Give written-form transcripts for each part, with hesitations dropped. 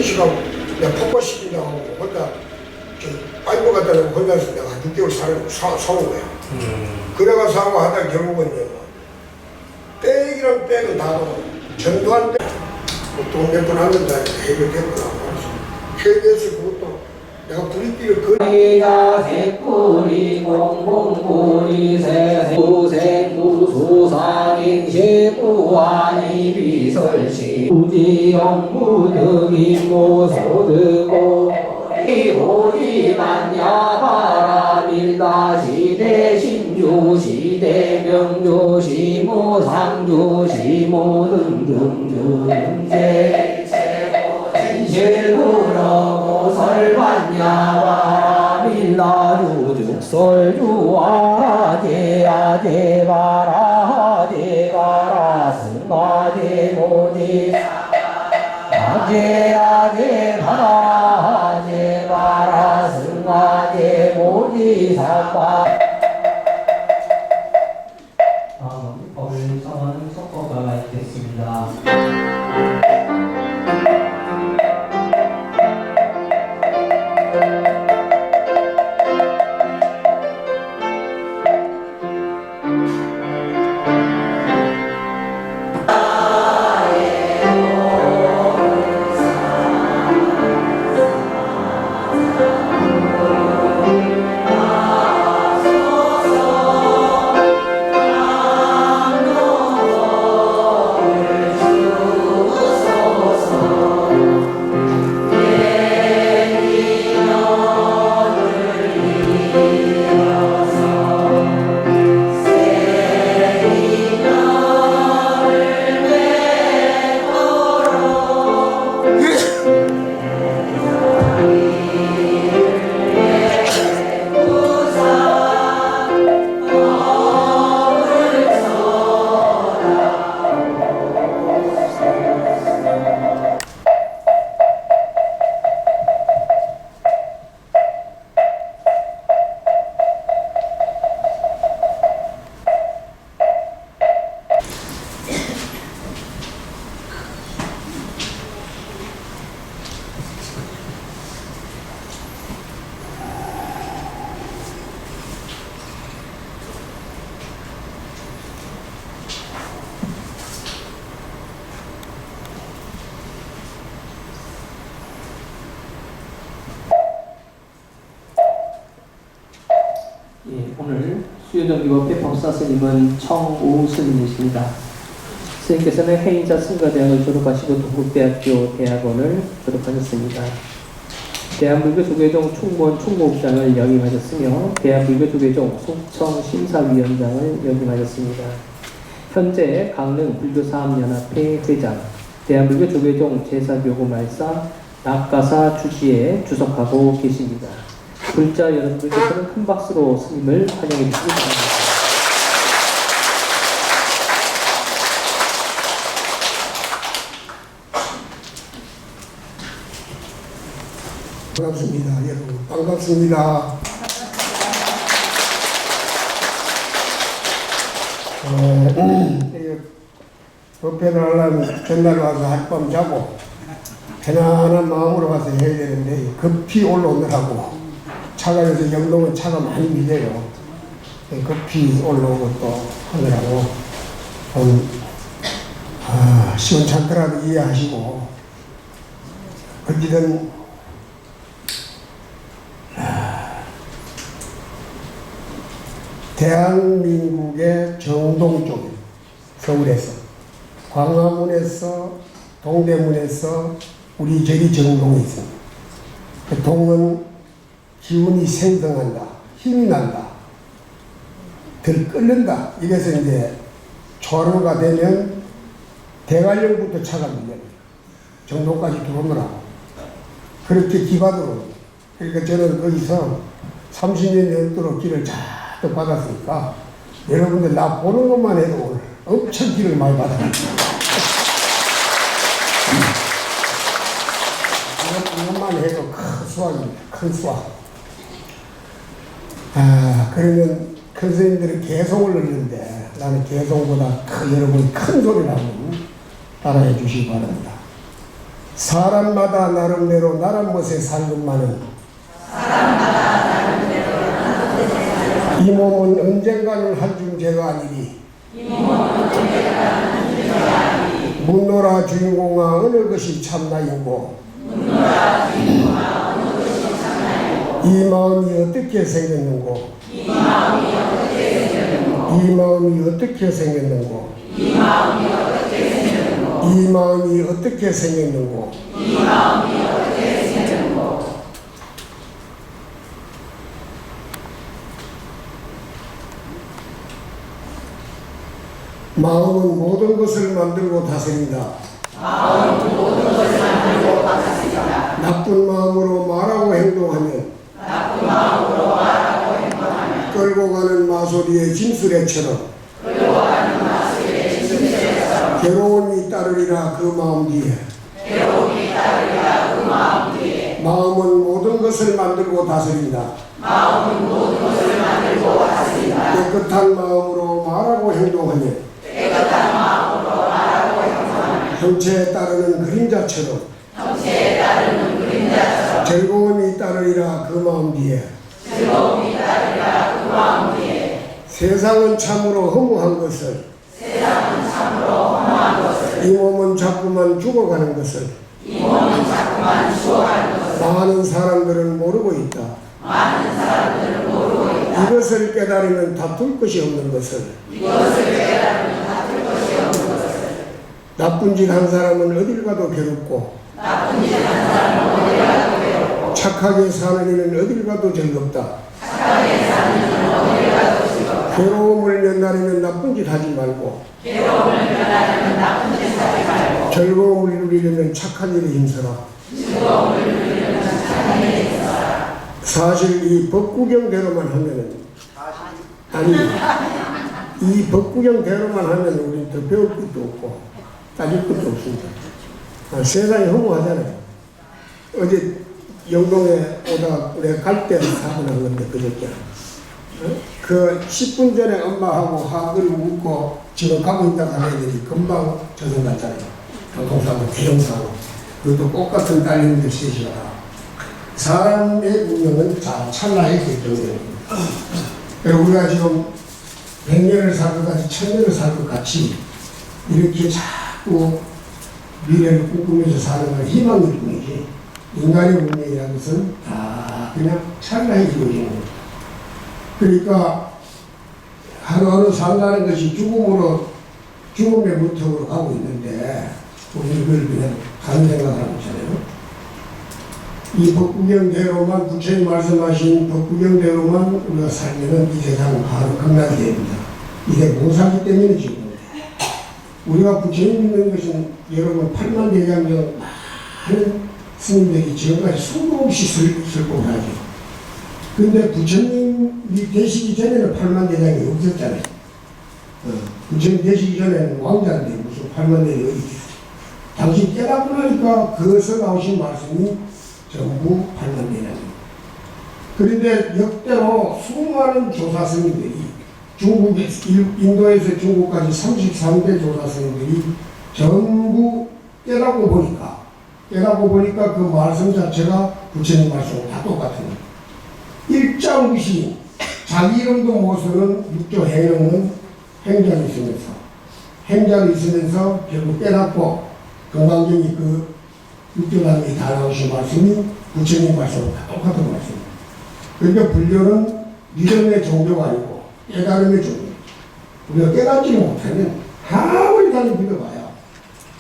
시간 내가 폭포시킨다고 혼자 파이프 갖다 놓고 혼자서 내가 6개월 사온 거야. 그래가서 하고 하다 결국은 이제 백이랑 백은 다 전두환 때 돈 몇 번 하는 다 해결됐구나. KBS 그것도 내가 불이끼를 이가 새뿌리 공공뿌리 새생구생구 수상인시 부안이 비설시 우지영무득이 모소득고 이호리반야 바라밀다 시대 신주 시대 명주 시모 상주 시모 등등주 등재 진실구러고 설반야와 밀라주죽설주와 대아대바라 대바라 승마대모지 아대아대바라 대바라 승마대모지 사바 법을 정하는 선거가 있겠습니다. 오늘 수요정기법회 법사 스님은 청우 스님이십니다. 스님께서는 해인자 승가대학을 졸업하시고 동국대학교 대학원을 졸업하셨습니다. 대한불교조계종 충무원 충무국장을 역임하셨으며 대한불교조계종 속청 심사위원장을 역임하셨습니다. 현재 강릉 불교사업연합회 회장, 대한불교조계종 제사교구말사 낙가사 주지에 주석하고 계십니다. 불자 여러분들께서는 큰 박수로 스님을 환영해 주시기 바랍니다. 반갑습니다. 여러분 반갑습니다. 법회를 하려면 전날 와서 하룻밤 자고 편안한 마음으로 와서 해야 되는데 급히 올라오느라고 차가 여기서 영동은 차가 많이 밀려요. 급히 올라오고 또 하느라고 시원찮더라도 이해하시고 어찌든 대한민국의 정동 쪽에 서울에서 광화문에서 동대문에서 우리 저기 정동이 있습니다. 그 동은 기운이 생성한다, 힘이 난다, 덜 끓는다. 이래서 이제 초하루가 되면 대관령부터 차가 밀려요. 정동까지 들어오느라고. 그렇게 기반으로. 그러니까 저는 거기서 30년 넘도록 길을 잔뜩 받았으니까 여러분들 나 보는 것만 해도 오늘 엄청 길을 많이 받았습니다. 이것만 해도 큰 수확입니다. 큰 수확. 그러면 큰 스님들은 개송을 넣는데 나는 개송보다 여러분이 큰 소리를 한번 따라해 주시기 바랍니다. 사람마다 나름대로 나란 못에 살것만은 이 몸은 언젠가는 한줌 죄가 아니리 묻노라 주인공아 어느 것이 참나인고 이 마음이 어떻게 생겼는고 이 마음이 어떻게 생겼는고 이 마음이 어떻게 생겼는고 마음은 모든 것을 만들고 다스린다. 나쁜 마음으로 말하고 행동하면 끌고 가는 마소리의 짐수레처럼 괴로움이 따르리라 그 마음 뒤에 마음은 모든 것을 만들고 다스린다. 깨끗한 마음으로 말하고 행동하면 형체에 따르는 그림자처럼 즐거움이 따르리라 그 마음 뒤에 세상은 참으로 허무한 것을 이 몸은 자꾸만 죽어가는 것을 많은 사람들은 모르고 있다. 이것을 깨달으면 다툴 것이 없는 것을 나쁜 짓 한 사람은 어딜 가도 괴롭고 착하게 사는 이는 어딜 가도 즐겁다. 괴로움을 면하려면 나쁜 짓 하지 말고 즐거움을 누리려면 착한 일에 힘써라. 사실 이 법구경대로만 하면은 이 법구경대로만 하면 우리는 더 배울 것도 없고 따질 것도 없습니다. 세상이 허무하잖아요. 어제 영동에 오다가 내가 갈 때 사고 난 건데 그저께 그 10분 전에 엄마하고 한글 웃고 지금 가고 있다가 하는 애들이 금방 저승 갔잖아요. 교통사고, 대형사고. 그것도 똑같은 딸님들 셋이라. 사람의 운명은 다 찰나에 결정됩니다. 우리가 지금 100년을 살 것 같이 1000년을 살 것 같이 이렇게 자꾸 미래를 꿈꾸면서 사는 건 희망일 뿐이지 인간의 운명이라는 것은 다 그냥 찰나에 이루어지는 거예요. 그러니까 하루하루 산다는 것이 죽음의 무턱으로 가고 있는데 우리는 그걸 그냥 다른 생각하고 있잖아요. 이 법구경대로만 부처님 말씀하신 법구경대로만 우리가 살면은 이 세상은 바로 극락이 됩니다. 이게 모사기 때문에 지금 우리가 부처님 믿는 것은 여러분 8만 대장경 많은 스님들이 지금까지 수도 없이 슬프고 하죠. 근데 부처님이 되시기 전에는 8만 대장이 없었잖아요. 부처님 되시기 전에는 왕자인데 무슨 8만 대장이 어디 있어요. 당신 깨닫고 나니까 그것을 나오신 말씀이 전부 8만 대장입니다. 그런데 역대로 수많은 조사 스님들이 인도에서 중국까지 33대 조사 스님들이 전부 깨닫고 보니까 그 말씀 자체가 부처님 말씀과 다 똑같은 거예요. 일자무시 자기 이름도 못 쓰는 육조 해명은 행자로 있으면서 결국 깨닫고 금강경이 그 육조단이 다 나오신 말씀이 부처님 말씀과 다 똑같은 말씀입니다. 그러니까 불교는 믿음의 종교가 아니고 깨달음의 종교. 우리가 깨닫지 못하면 아무리 많이 믿어봐야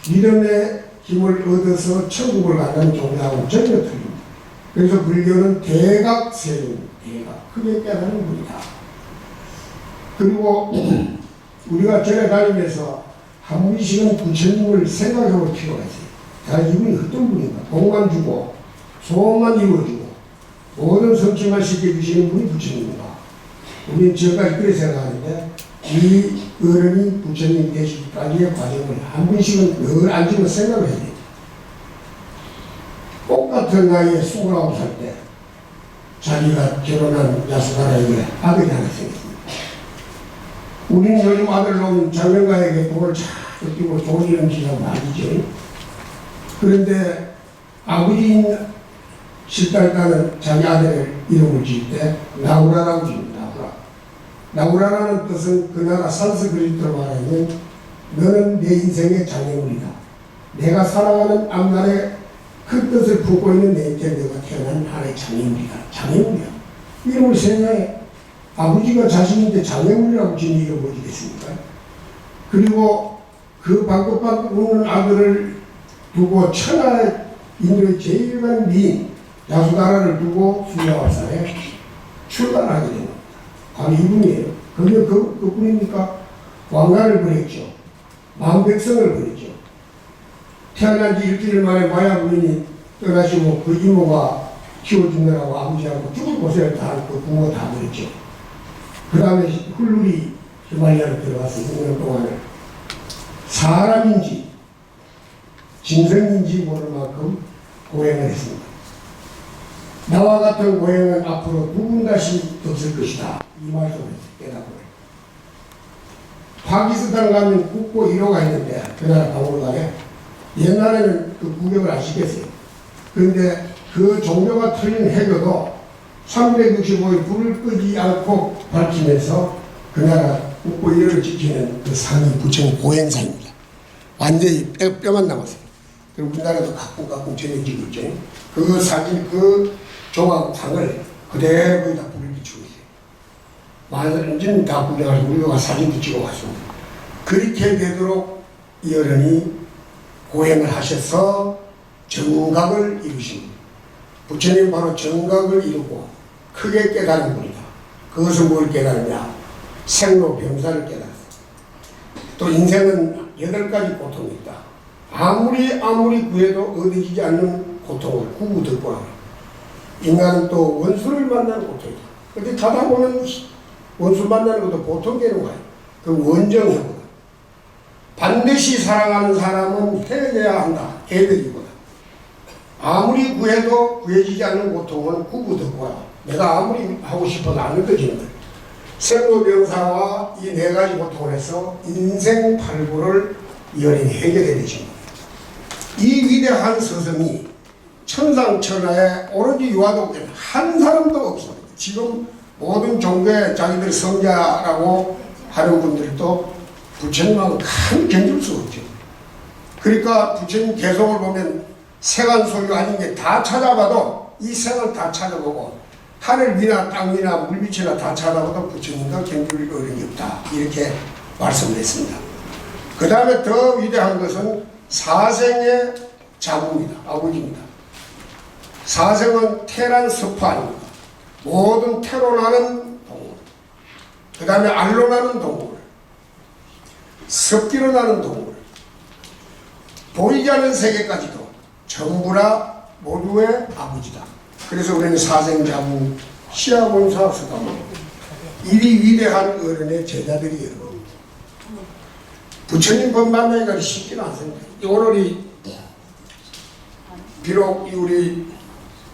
믿음의 힘을 얻어서 천국을 간다는 종교하고 전혀 틀립니다. 그래서 불교는 대각세입니다. 크게 깨닫는 분이다. 그리고 우리가 절에 다니면서 한 분씩은 부처님을 생각해볼 필요가 있어요. 이분이 어떤 분인가? 복만 주고 소원만 이루어주고 모든 성취만 시켜주시는 분이 부처님인가? 우리는 지금까지 그렇게 생각하는데 이 어른이 부처님 되시기까지의 과정을 한 분씩은 늘 앉으면 생각을 해야 돼요. 똑같은 나이에 29살 때 자기가 결혼한 야수가라에게 아들이 하나 생겼습니다. 우리는 요즘 아들 놓은 장명가에게 돈을 쫙 뜯기고 좋은 이름 지라고 말이죠. 그런데 아버지인 실달가는 자기 아들의 이름을 지을 때 나우라라고 지습니다. 나우라라는 뜻은 그 나라 산스크리트로 말하면 너는 내 인생의 장애물이다. 내가 살아가는 앞날에 그 뜻을 품고 있는 내게 내가 태어난 하나의 장애물이다. 장애물이야. 이름을 세상에 아버지가 자신인데 장애물이라고 지은 이름을 어디겠습니까? 그리고 그 방긋방긋 웃는 아들을 두고 천하의 인도의 제일 간 미인 야수다라를 두고 수야와산에 출발하게 됩니다. 바로 이분이에요. 그게 그분이니까 왕관을 보냈죠. 만백성을 보냈죠. 태어난 지 일주일 만에 마야 부인이 떠나시고 그 이모가 키워주느라고 아버지하고 죽을 고생을 다 하고 그 부모 다 보냈죠. 그 다음에 훌루리 히말라야로 들어가서 6년 동안을 사람인지 짐승인지 모를 만큼 고행을 했습니다. 나와 같은 고행은 앞으로 누군 다시 없을 것이다. 이 말씀을 깨닫고 파키스탄 가면 국보 1호가 있는데 그 나라 박물관에 옛날에는 그 구경을 아시겠어요. 그런데 그 종교가 틀린 해교도 365일 불을 끄지 않고 밝히면서 그 나라 국보 1호를 지키는 그 상이 부처님 고행사입니다. 완전히 뼈만 남았어요. 그리고 우리나라도 가끔 전해지고 있죠. 그 사진, 그 조각상을 그대로 거기다 불을 비추고 있어요. 완전히 다 구경하고 우리가 사진도 찍어왔습니다. 그렇게 되도록 이 어른이 고행을 하셔서 정각을 이루십니다. 부처님 바로 정각을 이루고 크게 깨달은 분이다. 그것은 뭘 깨달으냐? 생로병사를 깨달았어요. 또 인생은 8가지 고통이 있다. 아무리 구해도 얻어지지 않는 고통을 구구득보하고 인간은 또 원수를 만나는 고통이다. 근데 가다 보면 원수 만나는 것도 보통 게로가요. 그 원정이거든. 반드시 사랑하는 사람은 헤어져야 한다. 애들이거든. 아무리 구해도 구해지지 않는 고통은 구구득보하다. 내가 아무리 하고 싶어도 안 느껴지는 거예요. 생로병사와 이 4가지 고통을 해서 인생 팔구를 이 어린이 해결해 되신 거예요. 이 위대한 스승이 천상천하에 오로지 유아독자는 한 사람도 없습니다. 지금 모든 종교에 자기들 성자라고 하는 분들도 부처님하고 간 견줄 수 없죠. 그러니까 부처님 개성을 보면 세간 소유 아닌 게 다 찾아봐도 이 생을 다 찾아보고 하늘 위나 땅 위나 물 밑이나 다 찾아봐도 부처님과 견줄 어려움이 없다. 이렇게 말씀을 했습니다. 그 다음에 더 위대한 것은 사생의 자부입니다. 아버지입니다. 사생은 태란 섭파입니다. 모든 태로 나는 동물, 그 다음에 알로 나는 동물, 습기로 나는 동물, 보이지 않는 세계까지도 전부라 모두의 아버지다. 그래서 우리는 사생자부, 시아본사 서가모 이리 위대한 어른의 제자들이 여러분. 부처님 법 만나기가 쉽지는 않습니다. 오늘이 비록 우리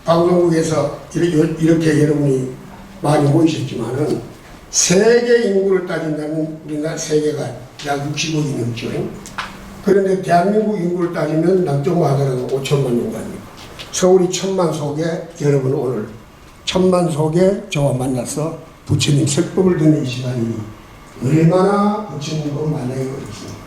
방송국에서 이렇게 여러분이 많이 모이셨지만은 세계 인구를 따진다면 우리나라 세계가 약 60억이 넘죠. 그런데 대한민국 인구를 따지면 남쪽만 하더라도 5천만 정도 아닙니까? 서울이 1,000만 속에 여러분 오늘 1,000만 속에 저와 만나서 부처님 설법을 듣는 이 시간이 얼마나 부처님 법 만나기 어렵습니다.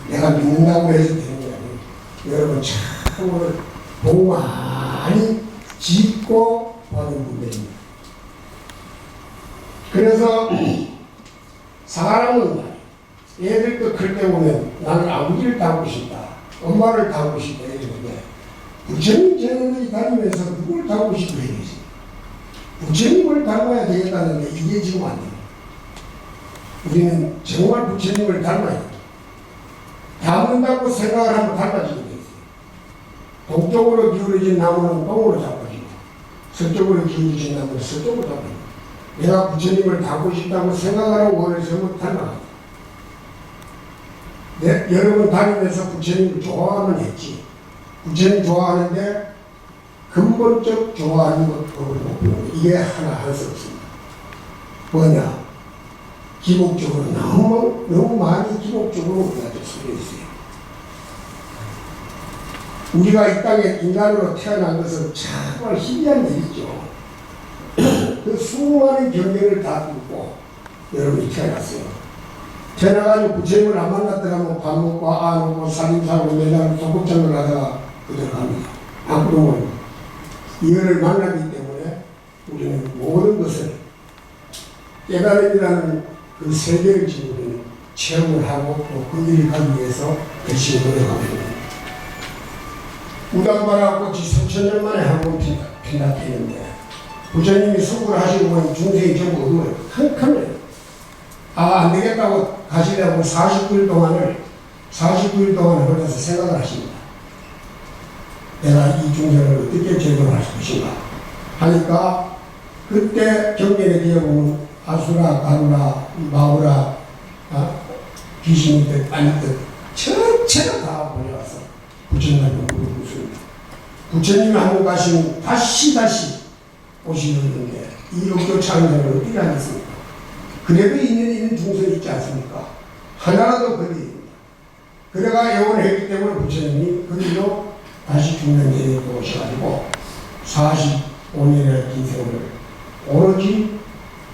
내가 믿는다고 해서 되는 게 아니에요. 여러분 참으로 복 많이 짓고 받은 분들입니다. 그래서 사람은 애들 클 때 보면 나는 아버지를 닮고 싶다, 엄마를 닮고 싶다 이러는데 부처님 제자들이 다니면서 누굴 닮고 싶어 해야지. 부처님을 닮아야 되겠다는데 이게 지금 안 돼요. 우리는 정말 부처님을 닮아야 돼요. 닮는다고 생각을 하면 닮아지게 돼 있어요. 동쪽으로 기울어진 나무는 동으로 잡아지고 서쪽으로 기울어진 나무는 서쪽으로 잡아지고 내가 부처님을 닮고 싶다고 생각하라고 원해서 닮아가요. 여러분 다니면서 부처님을 좋아하면 했지. 부처님 좋아하는데 근본적 좋아하는 것법을 못 보는 이게 하나 할 수 없습니다. 뭐냐? 기복적으로 너무 많이 기복적으로 우리가 쏠려 있어요. 우리가 이 땅에 인간으로 태어난 것은 정말 희귀한 일이죠. 그 수많은 경쟁을 다 뚫고 여러분이 태어났어요. 태어나가지고 부처님을 안 만났더라면 밥 먹고 안 오고 살림살고 매달 소꿉장을 하다가 그대로 갑니다. 안 그러면 이거를 만나기 때문에 우리는 모든 것을 깨달음이라는 그 세계를 지금 우리는 체험을 하고 또 그 일을 가기 위해서 열심히 노력하고 있습니다. 우당바라 꽃이 3000년 만에 한 번 피났겠는데 부처님이 수고를 하시고 보니 중생이 전부 어두워요. 캄캄해요. 안 되겠다고 가시려고 49일 동안을 혼자서 생각을 하십니다. 내가 이 중생을 어떻게 제도할 것인가 하니까 그때 경전에 되어보면 아수라, 가루라, 마우라, 귀신이든 아니든 전체가 다 몰려와서 부처님한테 물어보십니다. 부처님이 한번 가시면 다시 오시는데 이 육교 창조를 어떻게 하겠습니까? 그래도 있는 중생이 있지 않습니까? 하나라도 걸립니다. 그래가 애원을 했기 때문에 부처님이 그 일로 다시 중년 대회에 오셔가지고 45년의 긴 세월을 오로지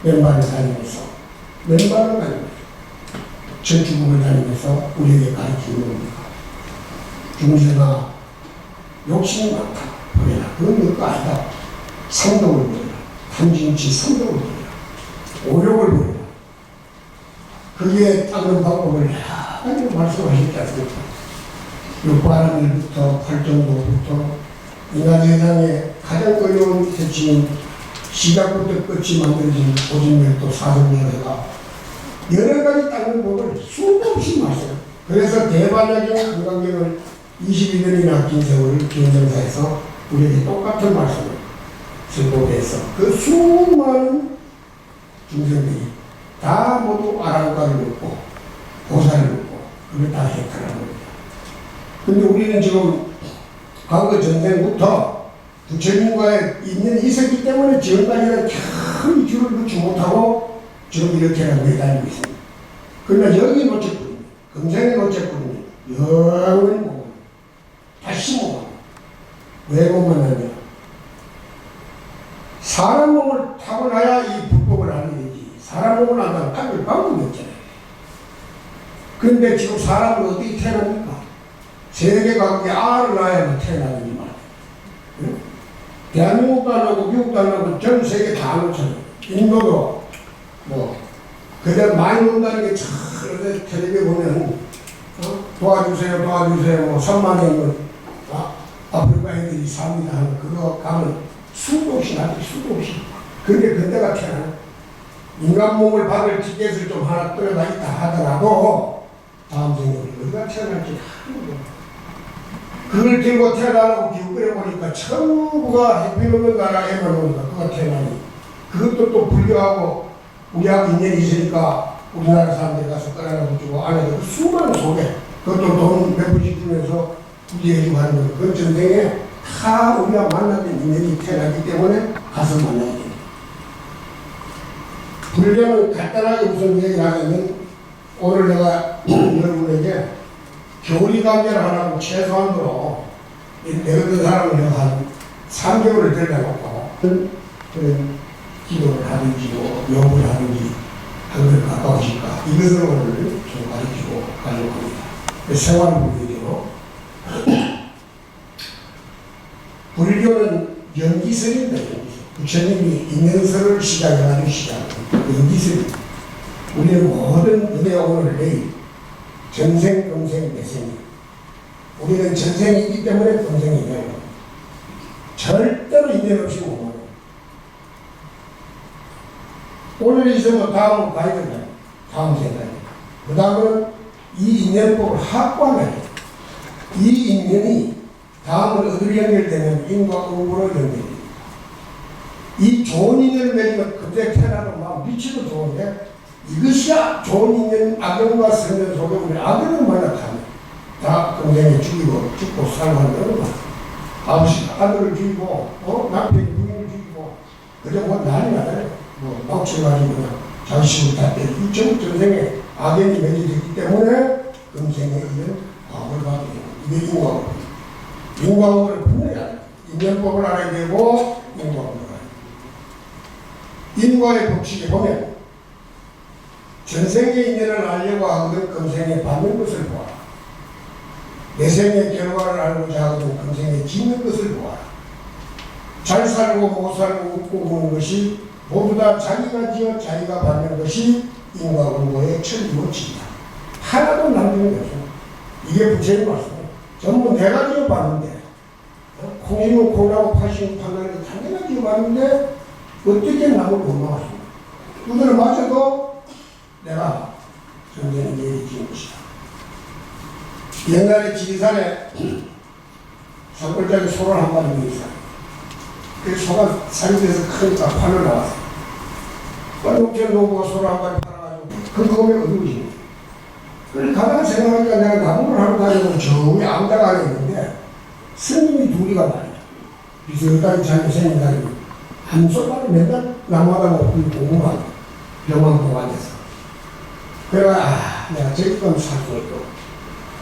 맨발을 다니면서 전주국을 다니면서 우리에게 가르치는 겁니다. 중생아 욕심이 많다. 보내라. 그건 너거 아니다. 성덕을 보내라. 탐진치 성덕을 보내라. 오력을 보내라. 그게 닦는 방법을 여러 말씀하셨지 않습니까? 육바람일부터 팔정도부터 인간세상에 가장 어려운 대칭은 시작부터 끝이 만들어진 오진멸도 사성멸회가 여러 가지 닦는 법을 수도 없이 말씀해요. 그래서 대반야경 한강경을 22년이나 긴 세월을 기원정사에서 우리에게 똑같은 말씀을 설법해서 그 수많은 중생들이 다 모두 아랑가를 먹고 보살을 먹고 그걸 다 해탈하는 겁니다. 근데 우리는 지금 과거 전생부터 부처님과의 인연이 있었기 때문에 지금까지는 참 줄을 놓지 못하고 지금 이렇게 매달리고 있습니다. 그러나 여기 놓쳤거든요. 금생에 놓쳤거든요. 영원히 못 만나. 다시 못 만나. 왜 못 만나냐? 사람 몸을 타고나야 이 불법을 하는 거지. 사람 몸을 안다면 닦을 방법이 없잖아요. 근데 지금 사람은 어떻게 태어납니까? 세계 각국에 알을 낳아야만 태어나는 이 말. 응? 대한민국도 안 하고 미국도 안 하고 전 세계 다 놓잖아요. 인도도 그대로 많이 논다는 게 참 텔레비에 보면 도와주세요 뭐 3만원 아프리카 애들이 삽니다 하는 그거 가면 수도 없이 나지 수도 없이. 근데 그때가 태어나 인간 몸을 받을 티켓을 좀 하나 떨어가 있다 하더라도 다음 생에 우리가 태어날지 하는 거예요. 그걸 들고 태어나라고 기웃거려 보니까 전부가 해피없는 나라에만 오니까 그가 태어나니 그것도 또 불교하고 우리하고 인연이 있으니까 우리나라 사람들이 가서 끌어라고 주고 안에 그 수많은 속에 그것도 돈 몇 푼씩 주면서 구제해주고 하는 거예요. 그 전생에 다 우리가 만나던 인연이 태어나기 때문에 가서 만나야 됩니다. 불교는 간단하게 무슨 얘기를 하냐면 오늘 내가 여러분에게 교리강좌를 하라고 최소한으로 내어든 사람을 내가 한 3개월을 데려놓고 그런 기도를 하든지 요구를 하든지 한걸 가까워질까 이것을 오늘 좀 가르치고 가려고 합니다. 생활불교죠. 불교는 연기설입니다. 연기설. 부처님이 인연설을 시작해가지고 연기설입니다. 우리는 모든 은혜 오늘 내일 전생, 금생, 내생이 우리는 전생이 있기 때문에 금생이 있는 절대로 인연 없이 못 먹어요. 오늘 있으면 다음은 가야 된다. 다음 생각이. 그 다음은 이 인연법을 확보하면 이 인연이 다음은 어디로 연결되면 인과 응보로 연결됩니다. 이 좋은 인연을 맺으면 그때 태어나도 막 미치도 좋은데 이것이야 좋은 인연 악연과 선전 속에 우리 악연을 만나타면 다 동생이 죽고 살고 하는 거는 아버지가 아들을 죽이고 남편이 부인을 죽이고 그래 뭐 난리 나요. 빡쳐가지고 그냥 자식을 다 때리고 이 전생에 악연이 맺어졌기 때문에 금생에 있는 과업을 받게 됩니다. 이게 인과업입니다. 인과응보를 분명히 알아야 돼. 인연법을 알아야 되고 인과응보를 알아야 돼. 인과의 법칙에 보면 전생의 인연을 알려고 하거든 금생에 받는 것을 보아라. 내생의 결과를 알고자 하거든 금생에 짓는 것을 보아라. 잘 살고 못 살고 웃고 우는 것이 모두 다 자기가 지어 자기가 받는 것이 인과응보의 천리원칙이다. 하나도 남기는 게 없어. 이게 부처님 말씀이에요. 전부 내가 지어 봤는데 콩이면 콩이라고 파시면 판단해서 다 내가 지어 봤는데 어떻게 남을 원망하십니까? 두드려 맞아도 내가 전쟁에 내리 지은 것이다. 옛날에 지리산에 산골짜기 소를 한 마리 있어요. 그 소가 살이 돼서 크니까 팔로 나왔어요. 빨록전 농부가 소를 한 마리 팔아가지고 그 금액 어디지? 그래 가다가 생각하니까 내가 나무를 하러 다니고 저 위에 암당 안에 있는데 스님이 둘이가 말이야. 비슷하게 자기 스님이 한 손만에 맨날 나무하다가 공부하고 병원 보관해서 그래가 내가 저기 가면 살 수 있고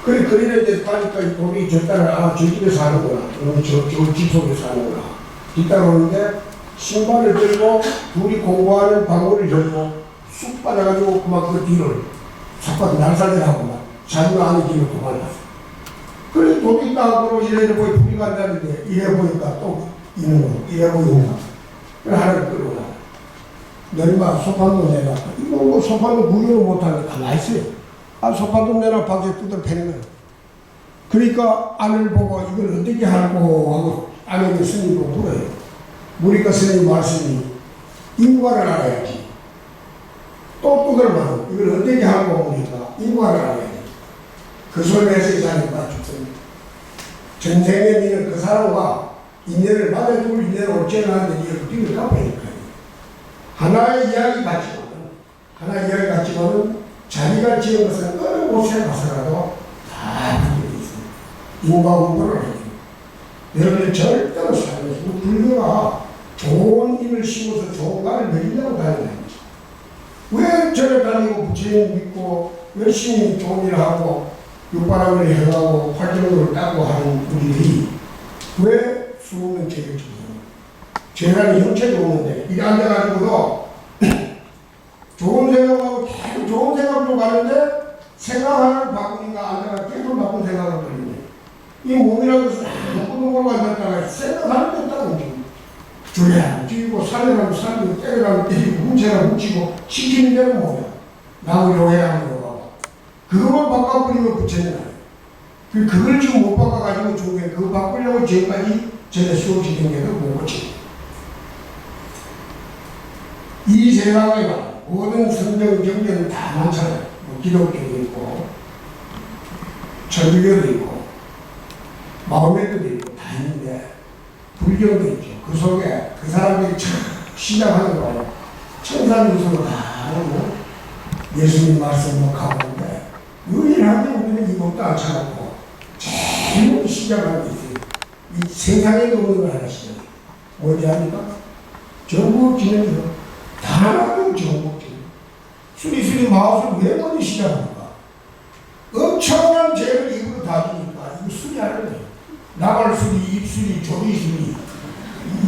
그래 그리는 데 가니까 우리 저 딸은 저 집에 사는구나. 저 집 속에 사는구나. 뒤따라오는데 신발을 들고 둘이 공부하는 방울을 열고 쑥 빠져가지고 그만 그 뒤를 자꾸 날살이라고 막 자기가 아는 길로 도망갔어. 그래 돈 있다고 이래 보니 불이 간다는데 이래 보니까 또 있는 거 이래 보니까 그래 하나를 끌고 나. 너희가 소판도 내놔. 이거 뭐 소판도 구경을 못하는데 가만히 있어요. 소판도 내놔 밖에 두드려 패는 거야. 그러니까 아내를 보고 이걸 어떻게 하고 하고 아내는 스님이 물어요. 물으니까 스님 말씀이 인과를 알아야지. 또 두드려만 이걸 어떻게 하고 하니까 인과를 알아야지. 그 소리에서 이 사람이 맞췄습니다. 전생에 니는 그 사람과 인연을 맞아주고 인연을 올증하는데 니를 뒤를 갚으니까 하나의 이야기 같지만은 하나의 이야기 같지만은 자기가 지은 것은 어느 곳에 가서라도 다 그게 있습니다. 인과응보를 해야 됩니다. 여러분이 절대로 살면서 불교가 좋은 인을 심어서 좋은 말을 먹이려고 다니는 거죠. 왜 절에 다니고 부처님 믿고 열심히 좋은 일을 하고 육바람을 해가고 활동을 따고 하는 우리들이 왜 수없는 죄를 짓습니까? 죄라는 형체도 없는데 이래 앉아가지고도 좋은 생각하고 계속 좋은 생각으로 가는데 생각 하나를 바꾸니까 앉아가 계속 나쁜 생각을 걸리네. 이 몸이라는 것은 나쁜 걸로 앉았다가 생각하는 데 없다는 거죠. 죽여야 죽이고 살려라면 살리고 때려라면 때리고 훔쳐라 훔치고 시키는 대로 뭐야. 나무 용해야 하는 거고 그것만 바꿔버리면 부처님 아니에요. 그걸 지금 못 바꿔가지고 중국에 그거 바꾸려고 지금까지 전에 수없이 된 게도 못 고치고 이 세상에 모든 성경 경전은 다 많잖아요. 뭐 기독교도 있고 천주교도 있고 마호메트도 있고 다 있는데 불교도 있죠. 그 속에 그 사람들이 참 시작하는 거예요. 천사님으로 다 뭐 예수님 말씀 뭐 가보는데 유일하게 우리는 이것도 안 찾았고 제일 시작하는 게 있어요. 이 세상에도 없는 걸 하나 시작해요. 뭐지 합니까? 정국지는요. 다나도 정국지. 수리수리 마우스를 왜 먼저 시작합니까? 엄청난 죄를 입으로 다 주니까 이거 수리하는 거예요. 나갈 수리, 입수리, 조리수리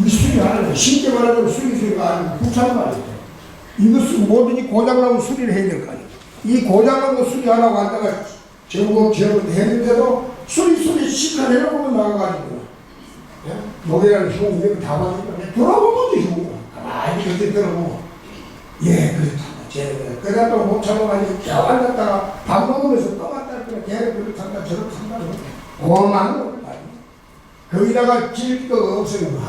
이 수리하는 거예요. 쉽게 말하면 수리수리가 아니고 부산 말이에요. 이것은 뭐든지 고장나면 수리를 해야 될 거 아니에요. 이 고장난 거 수리하라고 하다가 전국 지역을 했는데도 수리 시간해놓고 나가가지고 노래라는 형이 이렇게 다 맞으니까 돌아보면 형이야. 가만히 그때 들어보면 예 그렇다. 그러다 또 못 참아가지고 겨우 앉았다가 밥 먹으면서 또 갔다 그냥 걔를 그렇단다 저렇단다 고마운 걸 봐요. 거기다가 질거 없으면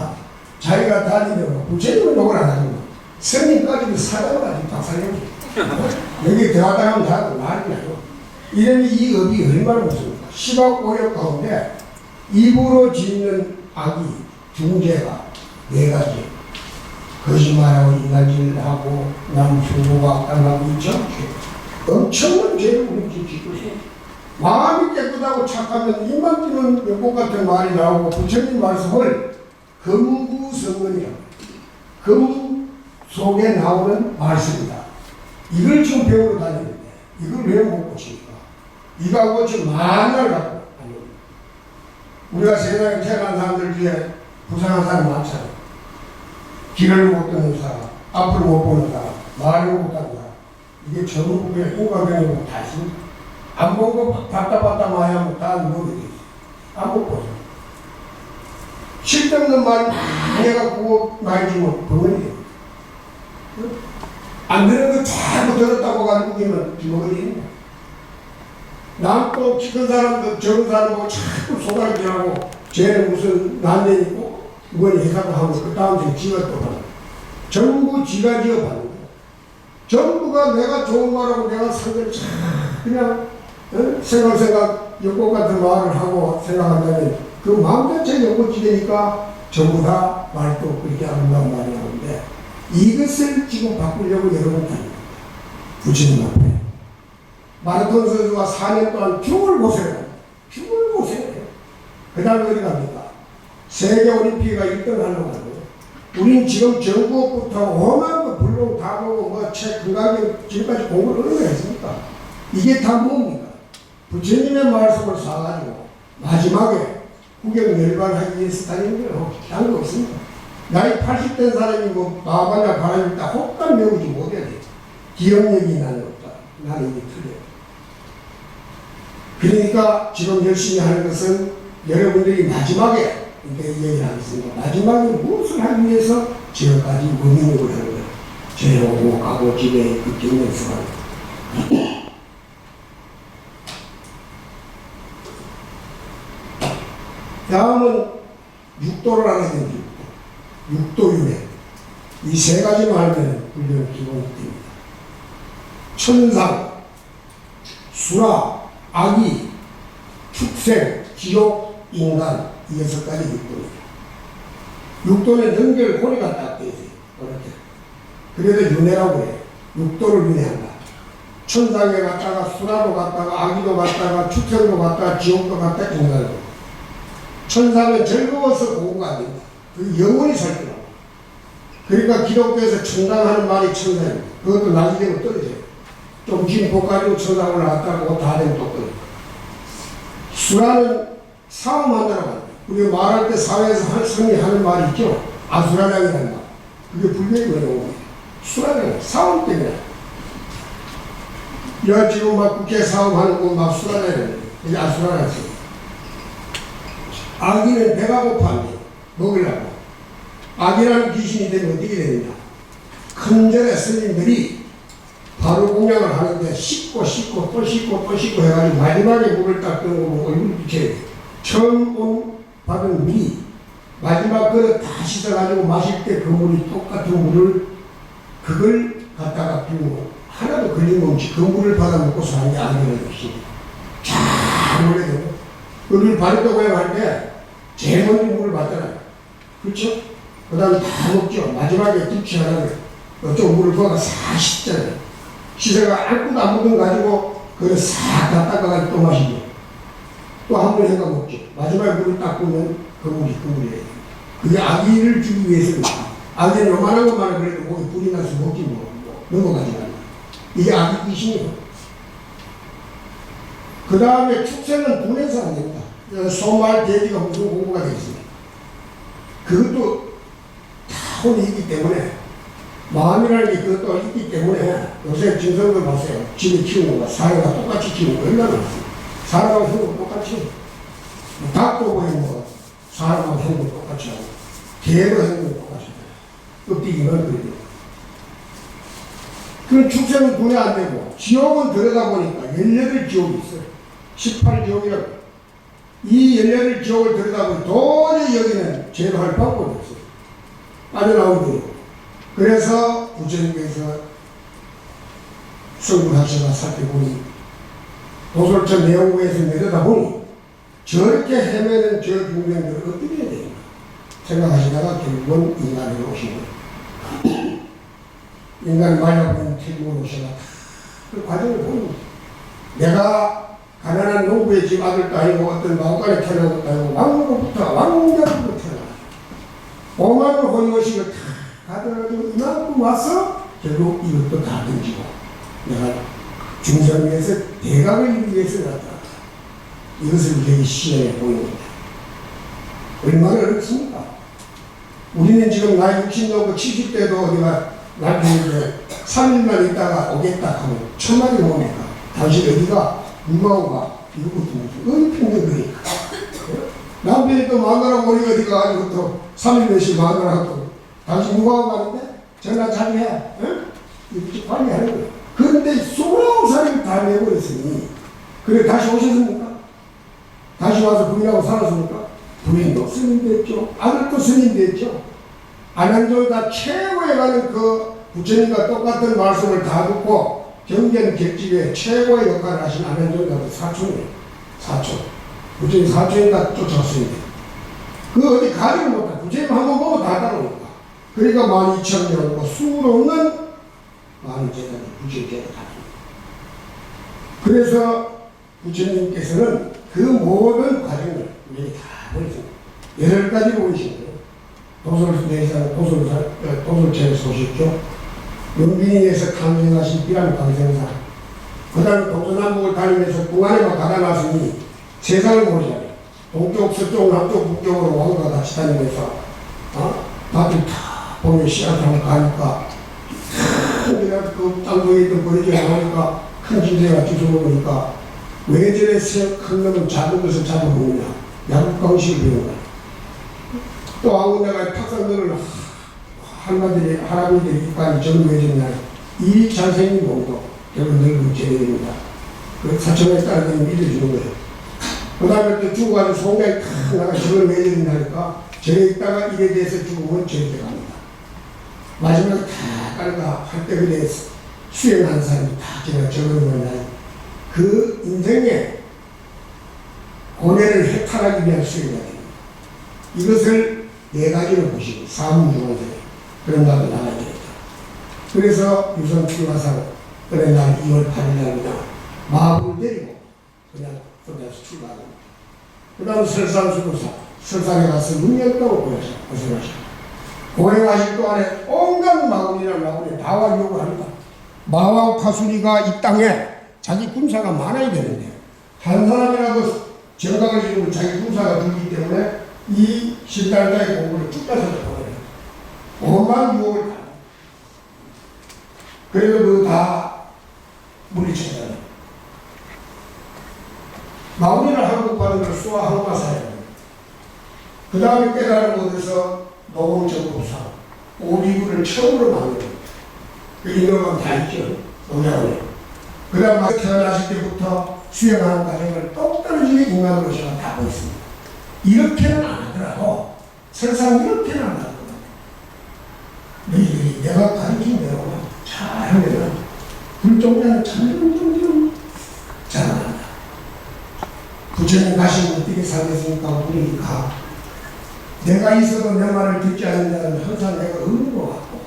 자기가 다니면 부처님은 욕을 안 하는 거 스님까지도 사장을 아직 박살내고 여기 들어갔다 가면 다 말이 나요. 이런 이 업이 얼마나 무섭습니까? 시박 오력 가운데 입으로 짓는 악이 중죄가 4가지 거짓말하고 이간질하고 남 흉보가 악당하고 있죠. 엄청난 죄를 우리 짓고 있어요. 마음이 깨끗하고 착하면 입만 뛰는 연꽃 같은 말이 나오고 부처님 말씀을 금구성근이라고 금 속에 나오는 말씀이다. 이걸 지금 배우러 다니는데 이걸 왜 못 고칩니까? 이거 고치면 만날 갖고 우리가 세상에 태어난 사람들 중에 부상한 사람 많잖아요. 길을 못 듣는 사람, 앞을 못 보는 사람, 말을 못하는 사람. 이게 전부 그냥 인과경이고 다 있습니다. 안 보고 봤다 많이 하면 다 모르게 돼 있어요. 안 보고. 쓸데없는 말 많이 해갖고 많이 주면 병원이 됩니다. 안 되는 거 자꾸 들었다고 가지고 그러면 병원이 됩니다. 남고 키 큰 사람도 적은 사람하고 자꾸 소갈질하고 쟤는 무슨 난쟁이고 이건 회사도 하고 그 다음 주에 지가 또 하고 전부 지가 지어받는 거예요. 전부가 내가 좋은 말하고 내가 상대를 잘 그냥 생각 연꽃 같은 말을 하고 생각한다면 그 마음 자체가 연꽃이 되니까 전부 다 말도 그렇게 아름다운 말이 나오는데 이것을 지금 바꾸려고 여러분 다닙니다. 부처님 앞에 마라톤 선수가 4년 동안 죽을 고생을 죽을 고생을 그 다음에 어디 갑니까? 세계올림픽가 1등 하려고 하는 거예요. 우린 지금 전국부터 오만 거 불공 다 보고 뭐 책 근각에 지금까지 공부를 얼마나 했습니까? 이게 다 뭡니까? 부처님의 말씀을 사가지고 마지막에 구경 열반하기 위해서 다니는 거예요. 다른 거 없습니다. 나이 80된 사람이 뭐 마반야 바람이 있다 혹간 메우지 못해야 돼. 기억력이 나는 없다. 나는 이게 틀려요. 그러니까 지금 열심히 하는 것은 여러분들이 마지막에 이렇게 얘기를 하겠습니다. 마지막에 무엇을 하기 위해서 지금까지 무명을 하는 거예요. 죄하고 가고 집에 그 경력수가 다음은 육도를 알아야 됩니다. 육도윤회. 이 세 가지만 알면 불교는 기본이 됩니다. 천상, 수라, 악이, 축생, 지옥, 인간 이 6가지 육도입니다. 육도는 연결 고리가 딱 되어 있어요. 그렇게. 그래서 윤회라고 해요. 육도를 윤회한다. 천상에 갔다가 수라로 갔다가 악이도 갔다가 축생도 갔다가 지옥도 갔다가 인간도. 천상은 즐거워서 공부가 안 된다. 그 영원히 살 거라고. 그러니까 기독교에서 천당하는 말이 천상입니다. 그것도 나중에 되면 떨어져요. 좀 진폭 가지고 천당 올라갔다가 다 되면 또 떨어져요. 수라는 싸움한다고 합니다. 우리가 말할 때 사회에서 승리하는 말이 있죠. 아수라장이라는 말. 그게 불교의 어려운 수라장, 싸움 때문에. 야, 지금 막 국회 싸움하는 거 막 수라장이라는 이게 아수라장이죠. 아기는 배가 고파한대. 먹으려고. 아기라는 귀신이 되면 어떻게 되느냐. 큰 절에 스님들이 바로 공양을 하는데 씻고 또 씻고 해가지고 마지막에 물을 딱 뜨고 얼굴 비춰야 돼. 처음 받은 물이 마지막 그릇 다 씻어가지고 마실 때 그 물이 똑같은 물을 그걸 갖다가 피우고 하나도 걸린 거 없이 그 물을 받아먹고 사는 게 아니라는 것입니다. 잘 몰라야 되고 그걸 바르다고 할 때 제일 먼저 물을 받잖아요. 그렇죠? 그 다음에 다 먹죠. 마지막에 김치 하나를 이쪽 물을 부어가 싹 씻잖아요. 씻어가 아무것도 안 묻은 가지고 그걸 싹 다 닦아가지고 또 마시죠. 또 한 번 해가 먹죠. 마지막에 물을 딱 보면 그 물이에요. 그게 아기를 주기 위해서입니다. 아기는 요만한 것만 그래도 거기 불이 나서 먹지 넘어가지 말라. 이게 아기 귀신이에요. 그 다음에 축생은 분해서 안 됩니다. 소말, 돼지가 무슨 공부가 되어 있습니다. 그것도 다 혼이 있기 때문에 마음이라는 게 그것도 있기 때문에 요새 증상들 보세요. 집에 키우는 거, 사회가 똑같이 키우는 거 얼마나 많습니다. 사람하고 행동 똑같이 닭도 보면 뭐 사람하고 행동 똑같이 하고 개도 행동 똑같이 하고 껍데기만 그래요. 그 축생은 분해 안 되고 지옥은 들여다보니까 18지옥이 있어요. 18지옥이라고. 이 18지옥을 들여다보니 도저히 여기는 제로 할 방법이 없어요. 빠져나오게. 그래서 부처님께서 성불하시가 살펴보니 도솔천 내용부에서 내려다보니 저렇게 헤매는 저 중생들을 어떻게 해야 되나 생각하시다가 결국은 인간으로 오신 거예요. 인간이 말려보는 태국으로 오시다. 그 과정을 보니 내가 가난한 농부의 집 아들도 아니고 어떤 마을간에 태어난 것도 아니고 왕로부터 왕자로부터 태어났어요. 오만을 혼것이고 다 가져가지고 이만큼 와서 결국 이것도 다 던지고 내가 중생 위해서 대각을 이루기 위해서 나타났다. 이것을 우리에게 시연해 보입니다. 얼마나 어렵습니까? 우리는 지금 나이 60 넘고 70대도 어디가 남편인데 3일만 있다가 오겠다 하면 천만이 뭡니까? 당신 어디가? 누가 오가? 이것도 어디 평균이니까. 남편이 또 마누라고 우리 어디 가가지고 또 3일 몇일 마누라고 당신 누가 오고 가는데? 전화 잘 해. 응? 이렇게 관리하는 거예요. 그런데 29살이 다 내버렸으니 그래 다시 오셨습니까? 다시 와서 부인하고 살았습니까? 부인도 스님 됐죠. 아들도 스님 됐죠. 안한조가 최고에 가는 그 부처님과 똑같은 말씀을 다 듣고 경전 객집에 최고의 역할을 하신 안한조가 사촌이에요. 사촌. 부처님 사촌이다 쫓아왔습니다. 그 어디 가지를 못해. 부처님 한번 보고 다 따라오니까. 그러니까 12,000명, 뭐 수없는 많은 재단이 부처님께 갔습니다. 그래서 부처님께서는 그 모든 과정을 우리에게 다 보여줍니다. 8가지로 보이신 거예요. 도솔체에서 오셨죠. 용빈에서 탐생하신 비람 강생사. 그 다음에 동서남북을 다니면서 동안에만 가다 놨으니 세상을 모르잖아요. 동쪽, 서쪽, 남쪽, 북쪽으로 왕과 같이 다니면서 다들 다 보면 시간을 가니까 그 땅속에 있던 버리지 않으니까 큰 짐승가 뒤져보니까 왜 저래 큰 놈은 작은 것을 잡아먹느냐. 야국강식을 배운 거야. 또 하고 내가 탁상들을 할머니들이, 할아버지들이 이까지 전부해준 날 일이 잘생긴 몸도 결국 늙은 제대입니다. 그 사천에 따르는 믿어주는 거예요. 그 다음에 또 죽어가지고 송장이 탁 나가 저걸 매진다니까 저에 있다가 일에 대해서 죽으면 저에 들어갑니다. 마지막에 다 깔가 할 때 그래 수행하는 사람이 다 제가 적어놓은 날 그 인생에 고뇌를 해탈하기 위한 수행이 됩니다. 이것을 4가지로 보시고 사문중원세 그런 날도 나가야 되겠다. 그래서 유선 출가상 그런 날 2월 8일 날이나 마음을 데리고 그냥 거기서 출가합니다. 그 다음 설산수도사 설산에 가서 능력도 고생하셨다. 고행하실 동안에 온갖 마군이나 마군이 다와 욕을 합니다. 마와 파수리가 이 땅에 자기 군사가 많아야 되는데 한 사람이라도 정강을 지르고 자기 군사가 들기 때문에 이 신달자의 공부를 쭉 뺏어서 보내요. 온갖 유혹을 다. 그래도 그거 다 물리쳤잖아요. 마무리를 하고 가는 걸 수화하고 가사예요. 그 다음에 깨달은 곳에서 노공정법사 오비구를 처음으로 만들어요. 그 인명은 다 있죠. 노자원에. 그 다음 태어나실 때부터 수행하는 과정을 똑떨어지게 인간으로서는 다 하고 있습니다. 이렇게는 안 하더라도 설상 이렇게는 안 하더라도 너희들이 내가 가르친 대로 잘하면 불종자는 점점 자라난다. 부처님 가시면 어떻게 살겠습니까? 우리가 내가 있어도 내 말을 듣지 않는 자는 항상 내가 없는 것 같고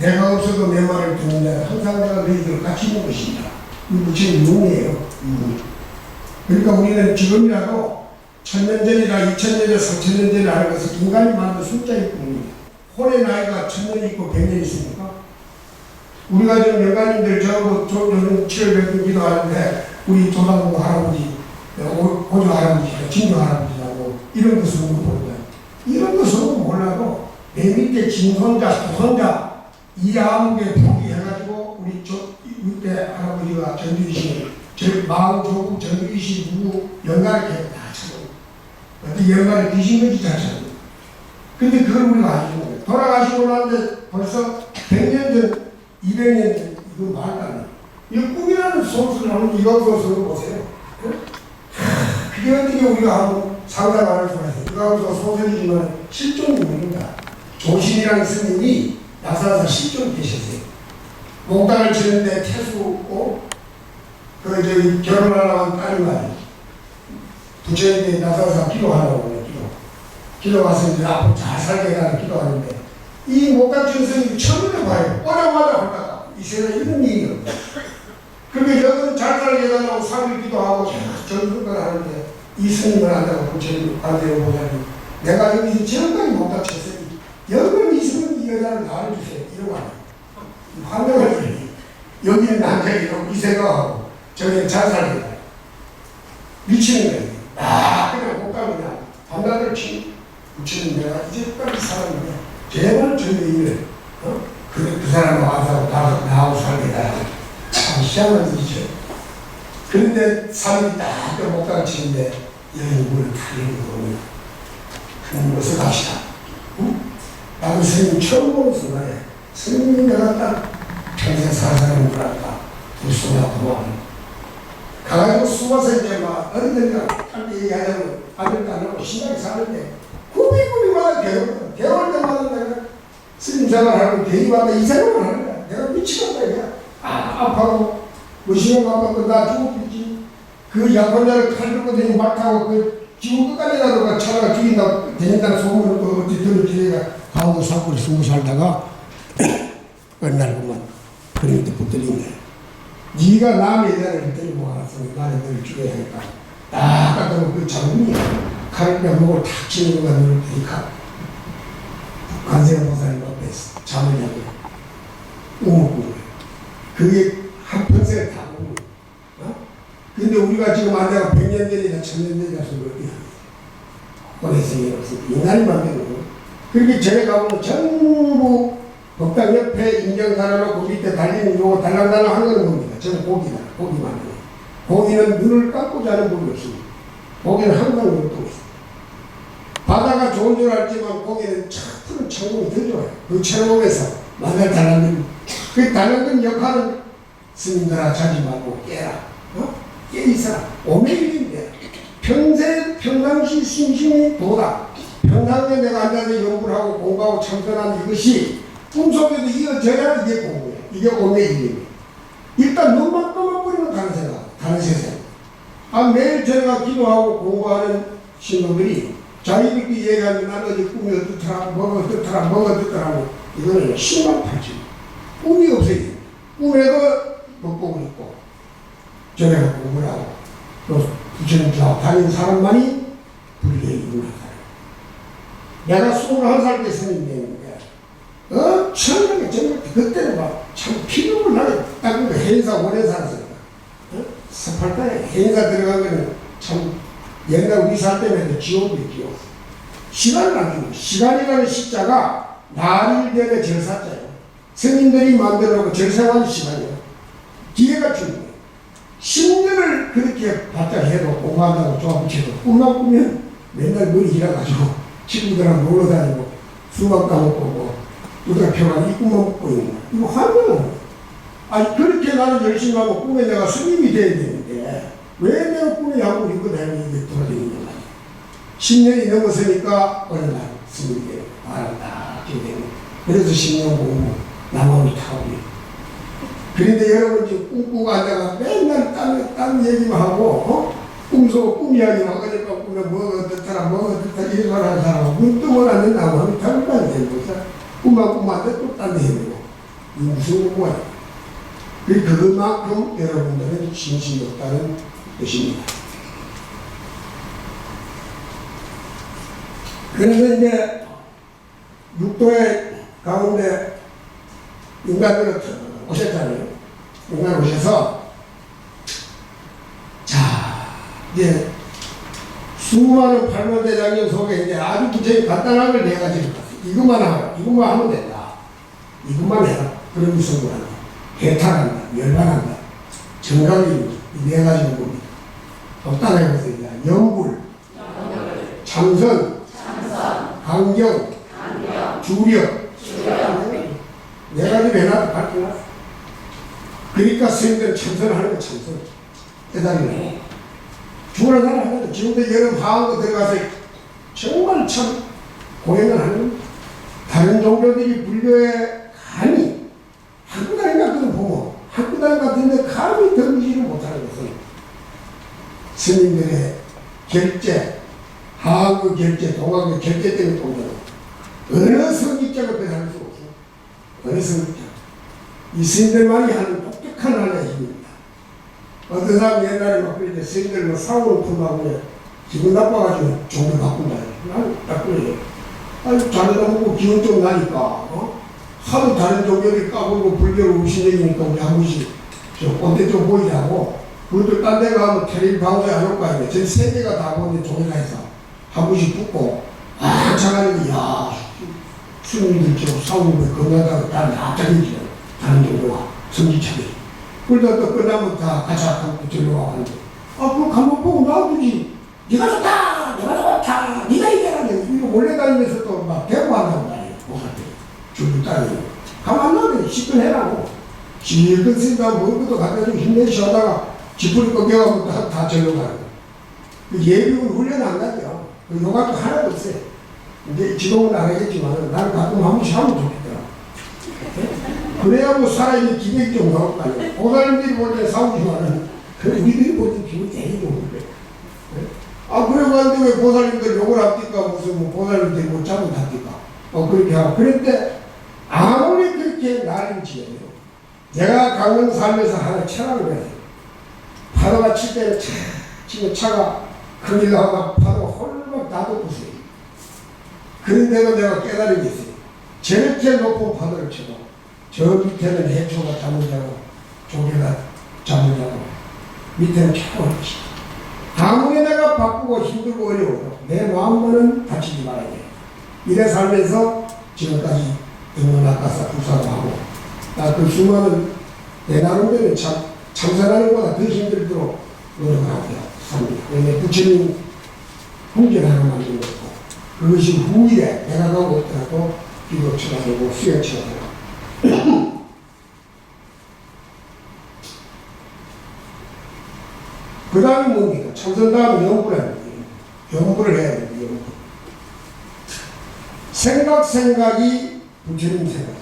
내가 없어도 내 말을 듣는 자는 항상 내가 너희들을 같이 있는 것이다. 이 부처님 용이에요. 그러니까 우리는 지금이라도 1000년 전이나 2000년 전, 3000년 전에 하는 것은 인간이 만든 숫자일 뿐입니다. 혼의 나이가 1000년 있고 100년 있습니까? 우리가 지금 영가님들 저거 요즘 700년 기도하는데 우리 조상부 할아버지, 고조 할아버지, 진조 할아버지라고 이런 것을 모릅니다. 이런 것은 몰라도 내 밑에 진손자, 후손자 이 아무개 포기해가지고 우리 이때 할아버지가 전주이신 마음 조국 전주이신 누구 영가를 다 찾아요. 어떻게 영가를 귀신 건지 잘 찾아요. 근데 그걸 우리가 아시는 거예요. 돌아가시고 나는데 벌써 100년 전, 200년 전 이거 말도 안 해요. 이 꿈이라는 소설을 하면 이거 소설을 보세요. 그게 어떻게 우리가 한번 상상할 수가 있어요. 이거 소설이지만 실존입니다. 조신이라는 스님이 나사사 실존 계셨어요. 목단을 치는데 태수고 결혼하려고 한 딸이 말이에요. 부처님께 나사사 기도하라고 해요. 기도 가서 이제 앞으로 잘 살게 해달라고 기도하는데 이 목단 치는 스님이 처음에 봐요. 오자마자 볼까가 이 세상에 이런 일이 없어요. 그러면 여기는 잘 살게 해달라고 3일 기도하고 전승을 하는데 이 스님을 안다고 부처님 관대로 보자니 내가 여기서 지금까지 목단 쳤으니 여기는 있으면 이 여자를 나를 주세요. 이러고 하는 환경을 주니 여기는 남자이 이러고 이 생각하고 저기는 잘 살게 해달라고 미치는 거예요. 그냥 목단 그냥 반다들 치고 부처님 내가 이제까지 살았는데 제발 저 일을 그 사람 와서 나하고 살게 참 희한한 일이죠. 그런데 삶이 딱 목강 치는데 여기 물을 타리는 거는 그런 것을 갑시다. 응? 나도 스님 처음 보는 순간에 스님이 내가 딱 평생 살 사람인 줄 알았다. 불쏘냐 도망 가가지고 숨어서 이제 막 어디든가 딱 얘기하자면 아들도 안 하고 신나게 사는데 구비구비마다 개월 때마다 내가 스님 생활하고 대리마다 이 생각을 하는 거야. 내가 미치겠다 이거야. 아파고 무시경 아팠고 나 죽었겠지. 그 약혼자를 칼 들고 다니고 막하고 그 지구 끝까지 가도 차가 죽인다 다닌다는 소문을 그 어디 들은 가 강원도 사고를 20살다가 어느 날그만 그림한테 붙들리네. 네가 남의 대안을 때리고 와서 나는 너를 죽여야 하니까 딱 갖다가 그 장군이 칼을 뼈목을 탁 치는 거가 너를 테니까 관세음보살님 앞에서 잠을 자고 우먹고 그게 한평생을 다 보고 근데 우리가 지금 앉아가 100년 전이나 1000년 전이나 소리 어디야 고래생이 없으니까 인간이 만드는 그렇게 전에 가보면 전부 법당 옆에 인정 달아놓고 밑에 달리는 요거 달랑달랑 한 거는 뭡니까? 저는 고기다. 고기만 해요. 고기는 눈을 감고 자는 법이 없습니다. 고기는 항상 눈을 뜨고 있습니다. 바다가 좋은 줄 알지만 고기는 푸른 천공이 더 좋아요. 그 천공에서 만날 달랑거림. 그 달랑거림 역할은 스님들아 자지 말고 깨라. 깨 있어라. 오매일인데 평상시 심심히 도다. 평상시에 내가 앉아서 연구를 하고 공부하고 참선하는 이것이 꿈속에도 이어져야 이게 공부야. 이게 오매일이에요. 일단 눈만 떠먹버리면 다른 생각, 다른 세상. 매일 저희가 기도하고 공부하는 신도들이 자기들끼리 얘기하면 난 어제 꿈이 어떻더라, 뭐가 어떻더라, 뭐가 어떻더라고. 이거는 신망팔지. 꿈이 없어요. 꿈에도 법복을 있고, 저녁에 공부를 하고, 또 부처님 좌우 다니는 사람만이 불교에 이루는 사람. 내가 21살 때 스님이 됐는데, 처음에 정말 그때는 막 참 피눈물 나게 딱 행사 오래 살았어요. 스팔타에 행사 들어가면 참 옛날 우리 살 때문에 지옥이었죠. 시간을 안 주고 시간이라는 시자가 날일년의 절사자예요. 스님들이 만들어놓고 절사하는 시간이에요. 기회가 주는 거예요. 10년을 그렇게 받자 해도 공부한다고 조합붙여도 꿈만 꾸면 맨날 머리 길어가지고 친구들하고 놀러 다니고 수박 까먹고 뭐 우리가 평안 이 꿈만 먹고 있는 거야. 이거 화면. 그렇게 나는 열심히 하고 꿈에 내가 스님이 돼야 되는데, 왜 내가 꿈에 하고 이거 다니는데 돌아다니는 거야. 10년이 넘었으니까, 어느 날 스님이 돼요. 알았다. 그래서 10년 공부, 나만이 타고. 그런데 여러분 지금 꿈꾸고 앉아가 맨날 딴 얘기만 하고, 꿈속 꿈 이야기만 어제까 꿈에 뭐가 어떻더라, 뭐가 어떻더라, 이런 말 하는 사람은 눈 뜨고 앉는다고 하면 잘못 안 되는 거야. 꿈만 꿈만데 또 딴 데 해보고. 이 무슨 공부야? 그만큼 여러분들은 신심이 없다는 뜻입니다. 그래서 이제 육도의 가운데 인간들을 오셨잖아요. 인간 오셔서 자 이제 수많은 팔만대장경 속에 이제 아주 구체적인 간단한 걸 네 가지를 봤어요. 이것만 하라. 이것만 하면 된다. 이것만 해라. 그런 무슨 거야. 해탈한다. 열반한다. 정각입니다. 이 네 가지는 뭡니까? 또 따라해보세요. 영불, 참선, 강경, 주력. 네 가지 해놔도 밝혀놨어. 그러니까 스님들은 참선하는 거 참선. 대단히 죽으는 사람 하는데 지금도 여름 방학도 들어가서 정말 참 고행을 하는 다른 종교들이 불교에 감히 학구다니 같은 보고 학구다니 같은데 감히 덤지를 못하는 것은 스님들의 결제, 하학의 결제, 동학의 결제 때문에 동자로 어느 성직자가 변할 수 없어. 어느 성직자. 이 스님들만이 하는 독특한 하나의 힘입니다. 어떤 사람이 옛날에 막 그랬는데 스님들 뭐 싸우는 품하고 기분 나빠가지고 종교 바꾼다. 나는 딱 그래요. 자네가 먹고 기운 좀 나니까, 하도 다른 종교를 까불고 불교를 우신적이니까 우리 한 번씩 저 꼰대 좀 보이라고 그것도 딴 데 가면 텔레비 방송에 안 올 거 아니에요. 전 세계가 다 보는데 종교사에서 한 번씩 붙고 한참 하는데, 야, 수능들 좀 싸우는 거 건강하다고 다 납작해지네. 다른 정도가 성지차게. 그러다 또 끝나면 다 같이 하고 들어가고 하는데, 그거 가만 보고 놔두지. 네가 좋다! 네가 좋다! 네가 이겨라네. 이거 몰래 다니면서 또 막 대꾸한다고 말이에요. 고사들. 줄을 따르고. 가만 놔둬. 시큰해라고. 실컷 쓴다고 먹은 것도 갖다 주고 힘내시 하다가 지푸리 꺾여가고 다 절로 가는 거. 예비군 훈련 안 가죠. 요각도 하나도 없어요. 이제 지금은 안 하겠지만 나는 가끔 한 번씩 하면 좋겠더라. 그래야 뭐 사람이 기백이 좀 나올 거 아니에요. 보살님들이 볼 때 싸우지만은 우리들이 볼 때 기분 되게 좋은데. 그래고 한데 왜 보살님들 욕을 합니까? 무슨 뭐 보살님들이 뭐 잡은 합니까? 그렇게 하고. 그런데 아무리 그렇게 나를 지어요. 내가 강릉 살면서 하나 철학을 해요. 파도가 칠 때는 치면 차가 큰일 나고 파도가 홀막 놔둬보세요. 그런데도 내가 깨달은 게 있어요. 저렇게 높은 파도를 쳐도 저 밑에는 해초가 잠을 자고 조개가 잠을 자고 밑에는 차오르지. 아무리 내가 바쁘고 힘들고 어려워도 내 마음만은 다치지 말아야 돼요. 이래 살면서 지금까지 영원 아까사 부사도 하고 그 수많은 내 나름대로 참선하는 것보다 더 힘들도록 노력을 하고요. 삽니다. 부처님 훈계를 하나 만든 것도 그것이 후일에 내가 가고 있더라도 기도 쳐다보고 수행 쳐다보고 그 다음에 뭡니까? 참선 다음에 연구를 해야 돼요. 연구를 해야 돼요. 연구. 생각이 부처님 생각입니다.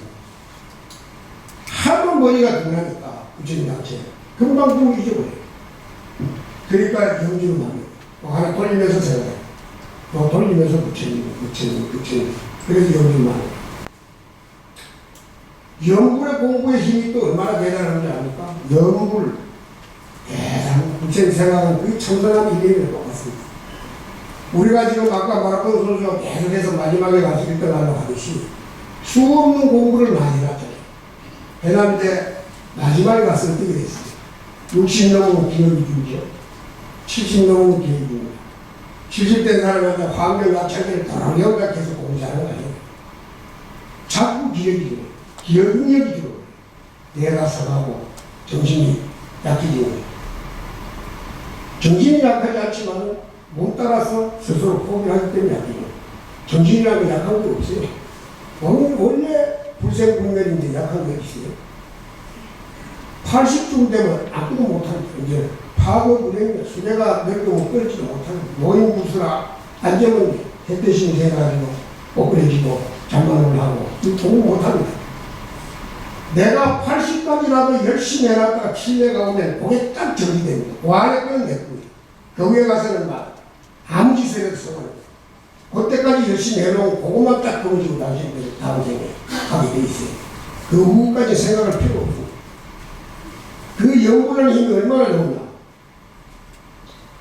하도 머리가 둥하니까 부처님 당시에 금방 좀 잊어버려요. 그러니까 연주를 합니다. 하나 돌리면서 생각해요. 또 돌리면서 부처님. 그래서 연주를 합니다. 연구의 공부의 힘이 또 얼마나 대단한지 아닙니까? 연구를 대단 부처님 생각은 그 청산한 이름이 똑같습니다. 우리가 지금 아까 말했던 소수가 계속해서 마지막에 가서 1등 하려고 하듯이 수없는 공부를 많이 했잖아요. 해남대 마지막에 가서 뜨게 됐어요. 60 넘으면 기억이 중이죠. 70 넘으면 기억이 중이죠. 70대 사람한테 환경 약찰들을 도랑여기가 계속 공부하는 거 아니에요. 자꾸 기억이 중이에요. 기억 능력이 중이에요. 내가 서가고 정신이 약해지는 거예요. 정신이 약하지 않지만 몸 따라서 스스로 포기하기 때문에 약해요. 정신이라면 약한 게 없어요. 원래 불생불멸인데 약한 게 있어요. 80쯤 되면 아무도 못합니다. 이제 파도불행입니다. 수레가 늙으면 끌지도 못합니다. 노인구수라 앉으면 햇대신 돼가지고 뽀끄레지고 잠만을 하고 공부 못합니다. 내가 80까지라도 열심히 해놨다가 7회가 오면 그게 딱 정리됩니다. 그 안에 거는 내 거예요. 그 위에 가서는 막 아무 짓을 해도 써버려요. 그때까지 열심히 해놓은 그것만 딱 보여주고 당신들이 다음 생에 하게 돼 있어요. 그 후까지 생각할 필요 없고. 그 연구라는 힘이 얼마나 좋나.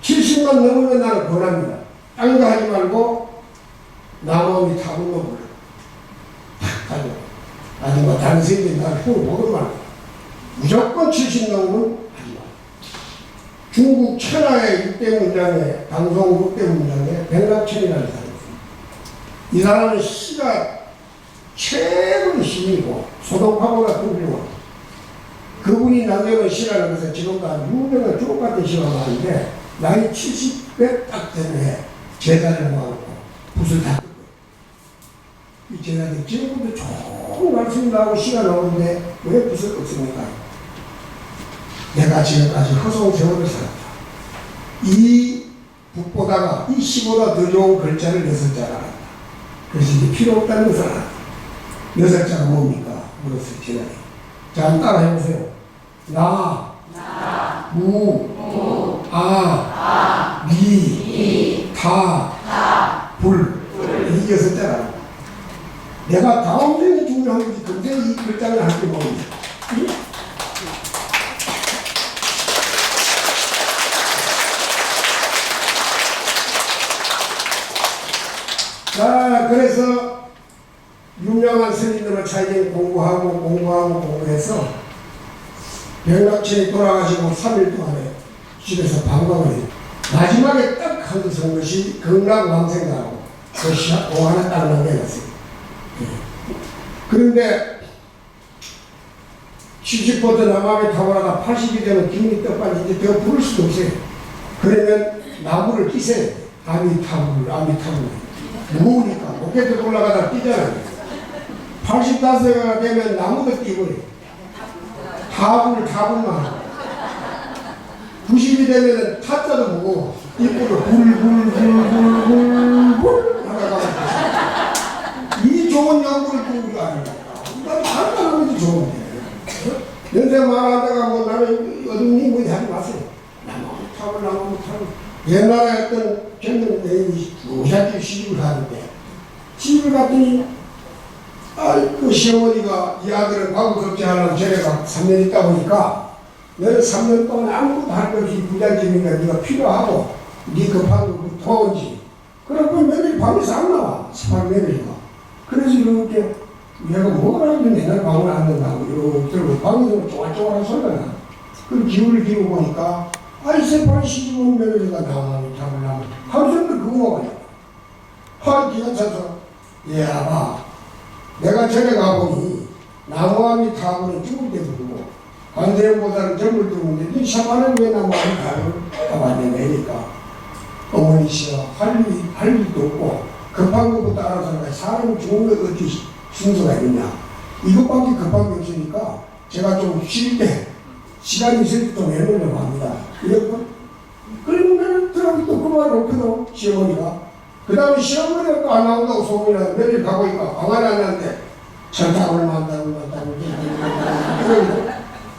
70만 넘으면 나는 권합니다. 딴 거 하지 말고 나무이 타고 넘어라. 탁 가지고. 아니 뭐 다른 세계에 나를 후로 보는 말. 무조건 70 넘으면 하지 마. 중국 천하의 6대 문장에 방송 6대 문장에 백락천이라는 사람이 있습니다. 이 사람은 시가 최고의 시이고 소동파고 같은 훌륭한 그분이 남겨놓은 시라는 것은 지금까지 유명한 주옥 같은 시가 많은데 나이 70배 딱 되는 제자를 모아놓고 붓을 다 뜯고 이 제자들이 지금부터 좋은 말씀이 나오고 시가 나오는데 왜 붓을 뜯습니까? 내가 지금까지 허송 세월을 살았다. 이 붓보다가 이 시보다 더 좋은 글자를 6자를 알았다. 그래서 이제 필요 없다는 것을 알았다. 6자가 뭡니까? 물었어요. 제자들이. 자, 한번 따라 해보세요. 나, 무, 미, 타, 불. 이 6자라. 내가 다음 생이 중요한 거지. 근데 이 글자를 할 때 뭡니까? 자, 그래서 유명한 스님들을 차이에 공부해서 백락천이 돌아가시고 3일 동안에 집에서 방광을 해요. 마지막에 딱 한두 선 것이 극락왕생가라고 그 공 하나 딱 남겨놨어요. 그런데 70보다 남함이 타고나다 80이 되면 기운이 떡하니 이제 더 부를 수도 없어요. 그러면 나무를 끼세요. 아미타불. 무거우니까 로켓에 올라가다 뛰잖아요. 85가 되면 나무도 뛰고요. 타불만. 90이 되면 타자도 무거워. 입으로 불 하다가 이 좋은 연구를 또 우리가 아닙니까? 난 간단한 것이 좋은데. 연세 말하다가 뭐 나는 어둠이 뭐 하지 마세요. 나무 타고. 옛날에 어떤 젊은 여인이 무작위 시집을 하는데, 시집을 갔더니, 그 시어머니가 이 아들은 과거 급제하려고 저래가 3년 있다 보니까, 너는 3년 동안 아무것도 할 것 없이 부잣집이니까 네가 필요하고, 네 급한 거 도와오지. 그러고 며느리 방에서 안 나와. 18 며느리가. 그래서 이렇게, 내가 뭐라 하면 맨날 방을 안 된다고, 이러고 방에서 쪼글쪼글한 소리가 나. 그 기울을 기울고 보니까, 아이, 새빨리 시집 온 며느리가 나와요, 잡으려면. 하루 종일 그거 먹어요. 기가 차서, 아마, 내가 전에 가보니, 나무함이 타고는 죽을 때 부르고, 관대형보다는 젊을 때 부르는데, 이 샤바는 왜 나무함이 타고 가봤냐, 내니까. 어머니시여, 할 일도 없고, 급한 것부터 알아서 사람이 죽은 게 어떻게 순서가 있느냐. 이것밖에 급한 게 없으니까, 제가 좀 쉴 때, 시간이 있을 때 좀 해놓으려고 합니다. 이랬고, 그러면 들어가기 또 그 말을 없거든, 시어머니가. 그 다음에 시어머니가 또 안 나온다고 소문이 나서 며칠 가고 있고, 방안이 안 나는데, 철탑을 만다고.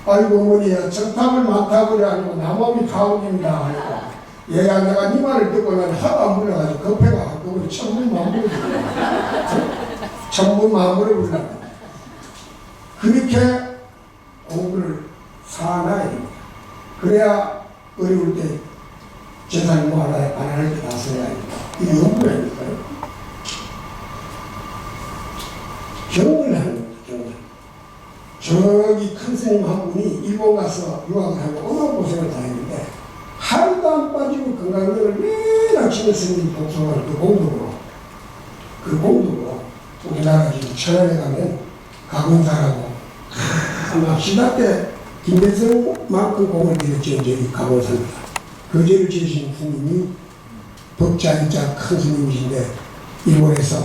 아이고, 어머니야, 철탑을 만다고이 아니고 나무함이 타오입니다. 하니까, 얘야, 내가 네 말을 듣고 난 하도 안 불러가지고 급해가. 그걸 천문만물을 불러가. 그렇게 공부를 사나야 됩니다. 그래야 어려울 때 재산 뭐 하나에 반환할 때 나서야 합니다. 이게 연구라니까요. 경을 하는 겁니다. 저기 큰 스님 한 분이 일본 가서 유학을 하고 어마어마한 고생을 다 했는데 하루도 안 빠지고 건강력을 매일 아침에 스님 독서하는 그 공덕으로 우리나라 지금 천안에 가면 가본사라고 아마 시대 때 김대성만큼 공을 들였죠. 이제 가본사입니다. 그 죄를 지으신 스님이 법자인자 큰 스님이신데 일본에서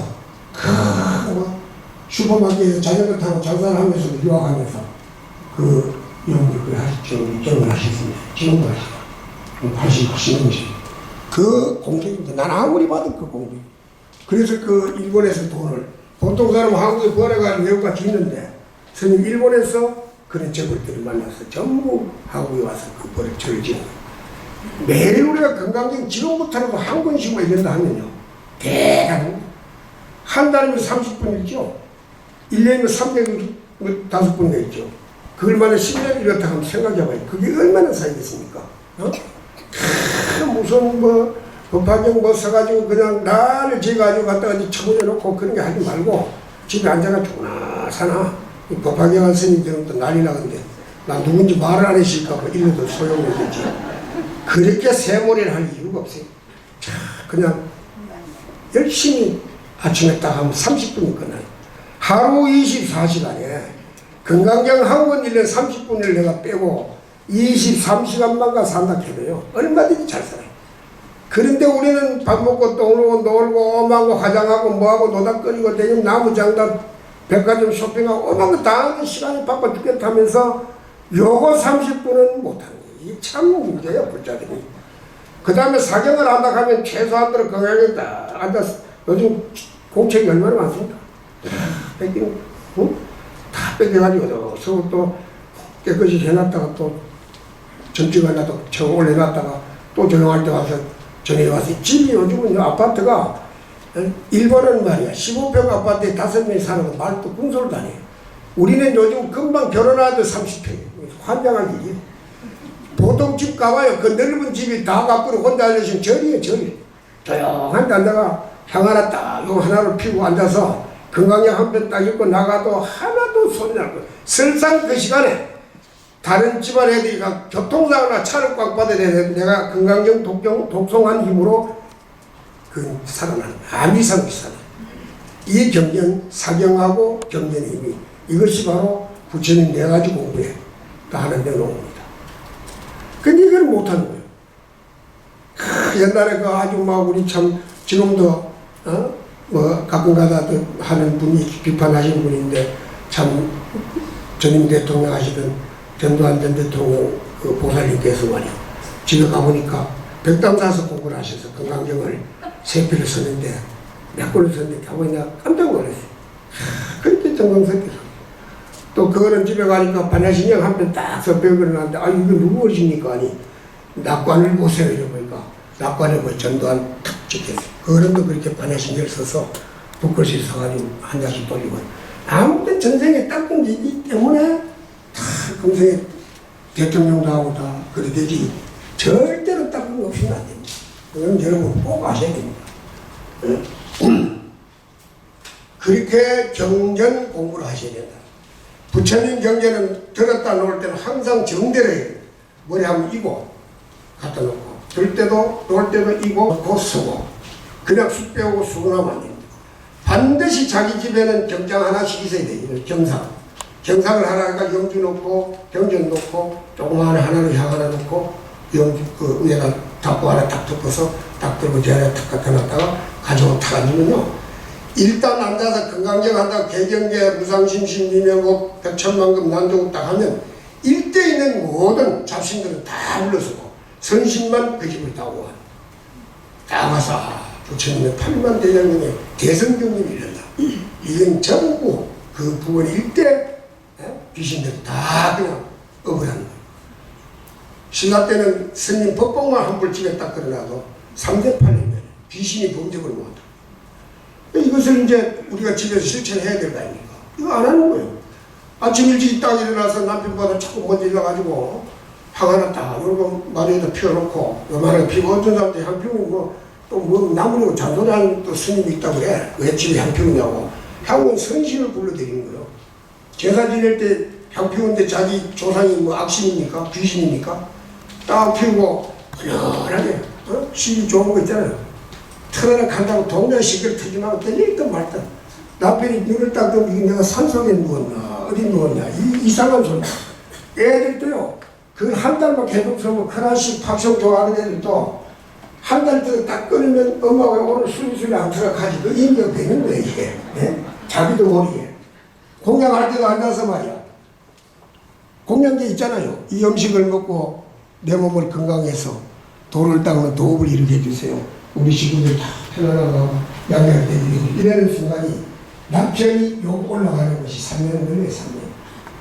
큰 슈퍼마켓에서 자전거 타고 장사를 하면서도 유학하면서 그 연구를 하셨죠. 입점을 하셨습니다. 지금도 하시고 89년이죠. 그 공덕입니다. 난 아무리 봐도 그 공덕. 그래서 그 일본에서 돈을 보통 사람은 한국에 벌어가지고 외국같이 있는데 스님 일본에서 그런 저벌들을 만나서 전부 한국에 와서 그 벌을 절지는 매일 우리가 건강경 지금부터라도 한 권씩만 이런다 하면요 대단합니다. 한 달이면 30분이죠. 1년이면 305분이 있죠. 그걸 만에 10년 이렇다 하면 생각해봐요. 그게 얼마나 사이겠습니까? 무슨 뭐 법화경 뭐 써가지고 그냥 나를 지어가지고 갖다가 처분해 놓고 그런 게 하지 말고 집에 앉아가지고 나 사나 법화경 스님들은 또 난리 나건데 나 누군지 말을 안 해실까 봐 이래도 소용없겠지. 그렇게 세몰이를 할 이유가 없어요. 그냥 열심히 아침에 딱 하면 30분이 끝나요. 하루 24시간에 건강경 한 권 1년 30분을 내가 빼고 23시간만 산다 해도요 얼마든지 잘 살아요. 그런데 우리는 밥 먹고 또 놀고 오만 거 화장하고 뭐하고 노닥거리고 대금 나무장단 백화점 쇼핑하고 오만 거 다 하는 시간이 바빠 죽겠다면서 요거 30분은 못하는 거예요. 이게 참 문제예요 불자들이. 그 다음에 사경을 한다 하면 최소한대로 건강하게 딱 앉아서 요즘 공책이 얼마나 많습니까? 다 뺏기는 다 뺏겨가지고 서울 또 깨끗이 해놨다가 또 점찍어 놨다가 저 올려놨다가 또 조용할 때 와서 저녁에 와서 집이 요즘은 아파트가 일본은 말이야 15평 아파트에 5명이 사는 거 말도 궁소리도 안 해요. 우리는 요즘 금방 결혼하도 30평이에요. 환장하기. 보통 집 가봐요. 그 넓은 집이 다 갖고 혼자 앉으시면 절이에요 절. 조용한 데 앉아가 향 하나 딱 요 하나를 피우고 앉아서 건강약 한 편 딱 입고 나가도 하나도 소리 날 거예요. 설상 그 시간에 다른 집안 애들이 교통사고나 차를 꽉 받아야 되는데 내가 건강경 독송한 힘으로 그 살아나는 암 이상 비싸다. 이 경전, 사경하고 경전의 힘이 이것이 바로 부처님 네 가지 공부에 다 하나 내놓은 겁니다. 근데 이걸 못하는 거예요. 옛날에 그 아줌마 우리 참 지금도 뭐 가끔가다 하는 분이 비판하시는 분인데 참 전임 대통령 하시던 전두환 전 대통령 그 보살님께서 말이요. 집에 가보니까 백담 사서 공부를 하셔서 건강경을 세 편을 썼는데 몇 권을 썼는데 가보니 내가 깜짝 놀랐어요. 그렇게 정성스럽게 또 그거는 집에 가니까 반야신경 한 편 딱 써빼고 나는데 아 이거 누구 것입니까? 아니 낙관을 보세요 이러니까 낙관에 뭐 전두환 탁 찍혔어요. 그거는 또 그렇게 반야신경을 써서 붓글씨 써가지고 한 장씩 돌리고 아무 때 전생에 닦은 게 있기 때문에 다 금생에 대통령도 하고 다 그래 되지 절대로 닦은 거 없이는 안 됩니다. 그건 여러분 꼭 아셔야 됩니다. 그렇게 경전 공부를 하셔야 된다. 부처님 경전은 들었다 놓을 때는 항상 정대로 해요. 머리 한번 이고 갖다 놓고 들 때도 놓을 때도 이고 곧 쓰고 그냥 쑥 빼고 수고나면 안 됩니다. 반드시 자기 집에는 경장 하나씩 있어야 돼요. 경상. 경상을 하나가 영주 놓고 경전 놓고 조그마한 하나를 향 하나 놓고 영주 그 위에다 닫고 하나 딱 덮어서 딱 들고 제 안에 탁 갖다 놨다가 가지고 탁 앉으면요. 일단 앉아서 건강경 한다 개경계 무상심심 미명곡 백천만금 난조국 딱 하면 일대 있는 모든 잡신들은 다 물러서고 선심만 그 집을 다 오고 다 와서 부처님의 8만 대장님의 대성경님이 일어나 이건 전부 그 부분 일대 귀신들 다 그냥 억울한 거예요. 신라 때는 스님 법봉만 한 불집에 딱 걸어놔도 3대 8이면 귀신이 범접을 못한다. 이것을 이제 우리가 집에서 실천해야 될 거 아닙니까? 이거 안 하는 거예요. 아침 일찍 딱 일어나서 남편보다 자꾸 먼저 일어나가지고 화가 났다. 이러고 마루에다 피워놓고 요만하게 피고 어떤 사람들이 향 피우면 뭐 나무로 잔소리하는 또 스님이 있다고 그래. 왜 집에 향 피우냐고. 향은 선신을 불러들이는 거예요. 제사 지낼 때 향 피우는데 자기 조상이 뭐 악신입니까? 귀신입니까? 딱 피우고 편안하게 시기 좋은 거 있잖아요. 털어라 간다고 동네 시계를 트지 말고 때리든 말든 남편이 눈을 딱 뜨면 이게 내가 산속에 누웠나 어디 누웠냐 이상한 소리. 애들도요 그걸 한 달만 계속 쓰면 크라식 팝송 좋아하는 애들도 한 달 동안 딱 끊으면 엄마가 오늘 술술이 안 들어가지 그 인격 되는 거야 이게. 네? 자기도 모르게 공양할 때도 앉아서 말이야 공양제 있잖아요. 이 음식을 먹고 내 몸을 건강해서 도를 닦는 도업을 이루게 해주세요. 우리 친구들 다 편안하고 양양되고 이러는 순간이 남편이 욕 올라가는 것이 3년 걸려요. 3년.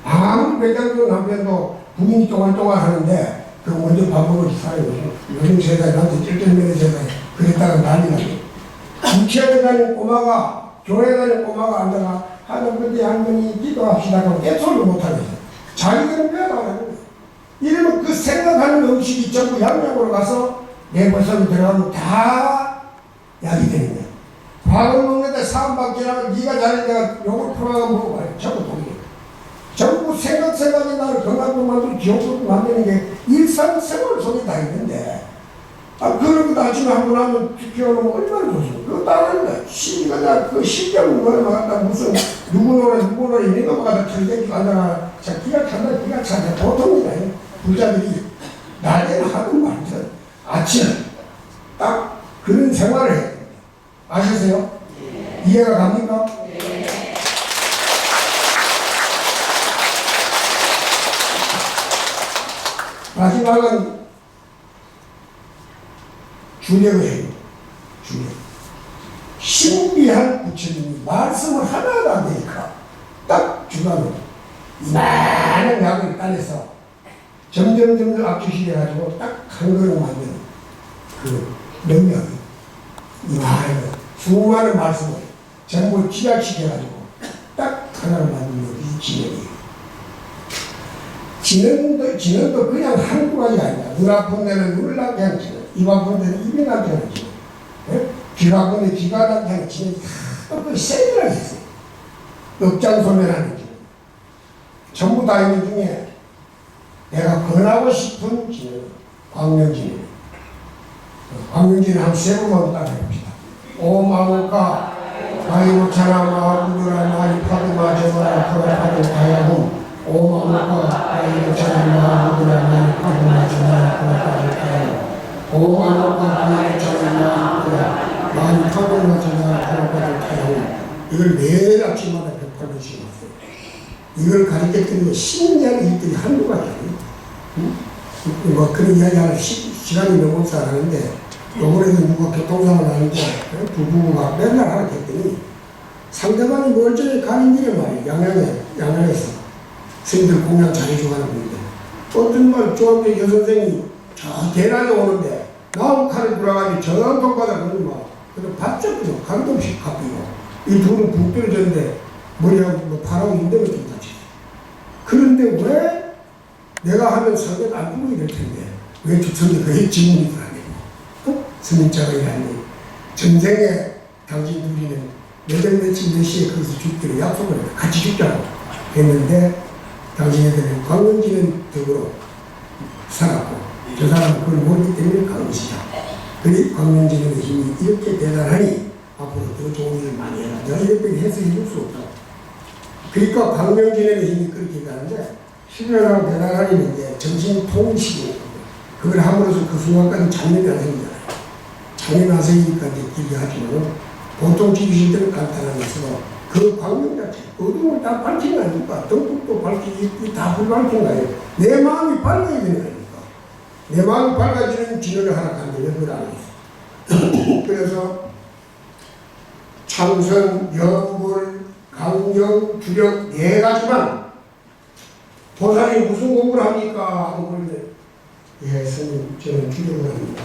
아무리 매장도 남편도 부인이 똥알똥알 하는데 그 먼저 밥 먹을 사람이죠. 요즘 세상에 남편 찔찔매는 세상에 그랬다가 난리 나고 유치원에 다니는 꼬마가 교회에 다니는 꼬마가 앉아가 할아버지 할머니 기도합시다 하고 애소리를 못하면서 자기들은 배워가는 거예요. 이러면 그 생각하는 음식이 전부 양양으로 가서 내 벌써 들어가면 다 약이 되는 거야. 밥을 먹는데 사람밖에라면 네가 잘해 내가 욕을 풀어가 먹어봐요. 전부 독이에요. 전부 생각이 나를 건강도 만들고 기억도 만드는 게 일상생활 속에 다 있는데 그러고 나중에 한번 하면 비켜놓으면 얼마나 좋습니까? 그거 따라하는 거야. 시가 그 실병 노래 막았다 무슨 누구 노래 있는 거 막았다 틀리게 앉아가 자 기가 찬다 보통이 아니에요. 부자들이 낮에는 하는 말들 아침 딱 그런 생활을 해야 됩니다. 아시세요? 네. 이해가 갑니까? 네. 마지막은 주력이에요. 주력. 신비한 부처님이 말씀을 하나도 안 되니까 딱 주관으로 많은 약을 따내서 점점 압축시켜 가지고 딱 한 그릇 만드는 그 능력이 이만한 수많은 말씀을 전부 집약시켜 가지고 딱 하나를 만드는 이 진행이 진행도 그냥 한두 가지가 아니라 눈 아픈 데는 눈을 낫게 하는 진행, 입 아픈 데는 입이 낫게 하는 진행, 귀가 아픈 데는 귀가 낫게 하는 진행이 다 세밀하게 했어요. 억장소멸하는 진행 전부 다 있는 중에 내가 권하고 싶은 진행 광명진이에요. 광명진을 한 3번만 따라해봅시다. 오마오까 바이오차나 마구드라 마이 파드마 제마라 프라파드 가야கும் 오마오까 바이오차나 마구드라 마이 파드마 제마라 프라파드 가야கும் 오마오까 바이오차나 마구드라 마이 파드마 제마라 프라파드 가야கும். 이걸 매일 아침마다 108번씩 했어요. 이걸 가르쳤더니 10년 이들이 한두가 아니에요. 뭐 그런 이야기 하는 시간이 너무 잘하는데 요번에도 누가 교통사고를 하는데 부부가 맨날 하라 했더니 상대방이 멀쩡히 가는 길에 말이에요. 양양에서 스님들 공양 잘해주고 하는 분인데 어떤 말 조합대 여선생이 저 대낮에 오는데 나무 칼을 불어가지고 전통 바닥 그런 막 그냥 바짝 감도 없이 갚이고 이 둘은 북 떨어졌는데 머리하고 뭐 발하고 인대가 좀 다치죠. 그런데 왜 내가 하면 상대가 안 죽게 될 텐데 왜 주천이 그의 지문이 불안해요? 스님자가 아니 전생에 당신 둘이는 몇월 며칠 몇 시에 거기서 죽기로 약속을 해서 같이 죽자고 했는데 당신네들은 광명지는 덕으로 살았고 저 사람은 그걸 모르기 때문에 간 것이다. 그리 광명지는 힘이 이렇게 대단하니 앞으로 더 좋은 일을 많이 해라. 내가 이렇게 해서 이룰 수 없다. 그러니까 광명지는 힘이 그렇게 가는데 신뢰랑 대단하니는 이제 정신 통일시키는 거고 그걸 함으로써 그 순간까지 장면이 안 생기잖아요. 장면이 안 생기니까 이제 길게 하지만 보통 지휘실들은 간단한 것으로 그 광명 자체 어둠을 다 밝힌 거 아닙니까? 등불도 밝히기 다 불밝힌 거예요. 내 마음이 밝아야 되는 거니까 내 마음이 밝아지는 진료를 하나 간다면 그걸 알아요. 그래서 참선, 영불, 강경, 주력 네 가지만 보살이 무슨 공부를 합니까? 하고 그러는데 예, 스님 저는 주력을 합니다.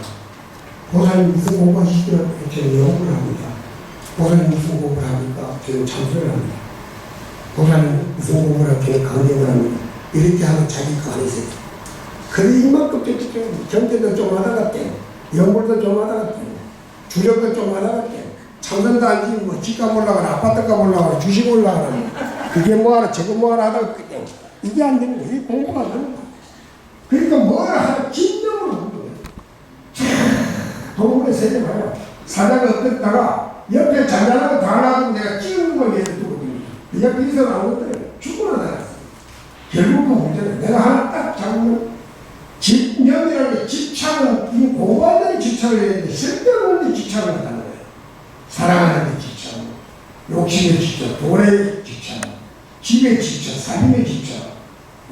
보살이 무슨 공부 하시더라고요? 저는 영불을 합니다. 보살이 무슨 공부를 합니까? 저는 참선을 합니다. 보살이 무슨 공부를 합니까? 저는 강경을 합니다. 이렇게 하면 자기 거 안에서 그래 이만큼 경제도 좀 하다가 때 영불도 좀 하다가 때 주력도 좀 하다가 때 참선도 아니지 뭐 집값 올라가라 아파트값 올라가라 주식 올라가라 그게 뭐하라 저거 뭐하라 하다가 그냥 이게 안 되는 거예요. 공부가 안 되는 거예요. 그러니까 뭘 하나 진정으로 하는 거예요. 동물의 세계 봐요. 사자가 어땠다가 옆에 잔잔하고 다나고 내가 찍은 걸 얘를 두거든요. 옆에 있어 나온 것들은 죽어나 달았어. 결국은 문제는 내가 하나 딱 잡으면 집념이라는 게 집착은 이 공부한다는 집착을 해야 되는데 쓸데없는 집착을 한다는 거예요. 사랑하는 데 집착, 욕심의 집착, 돈의 집착, 집의 집착, 살림의 집착,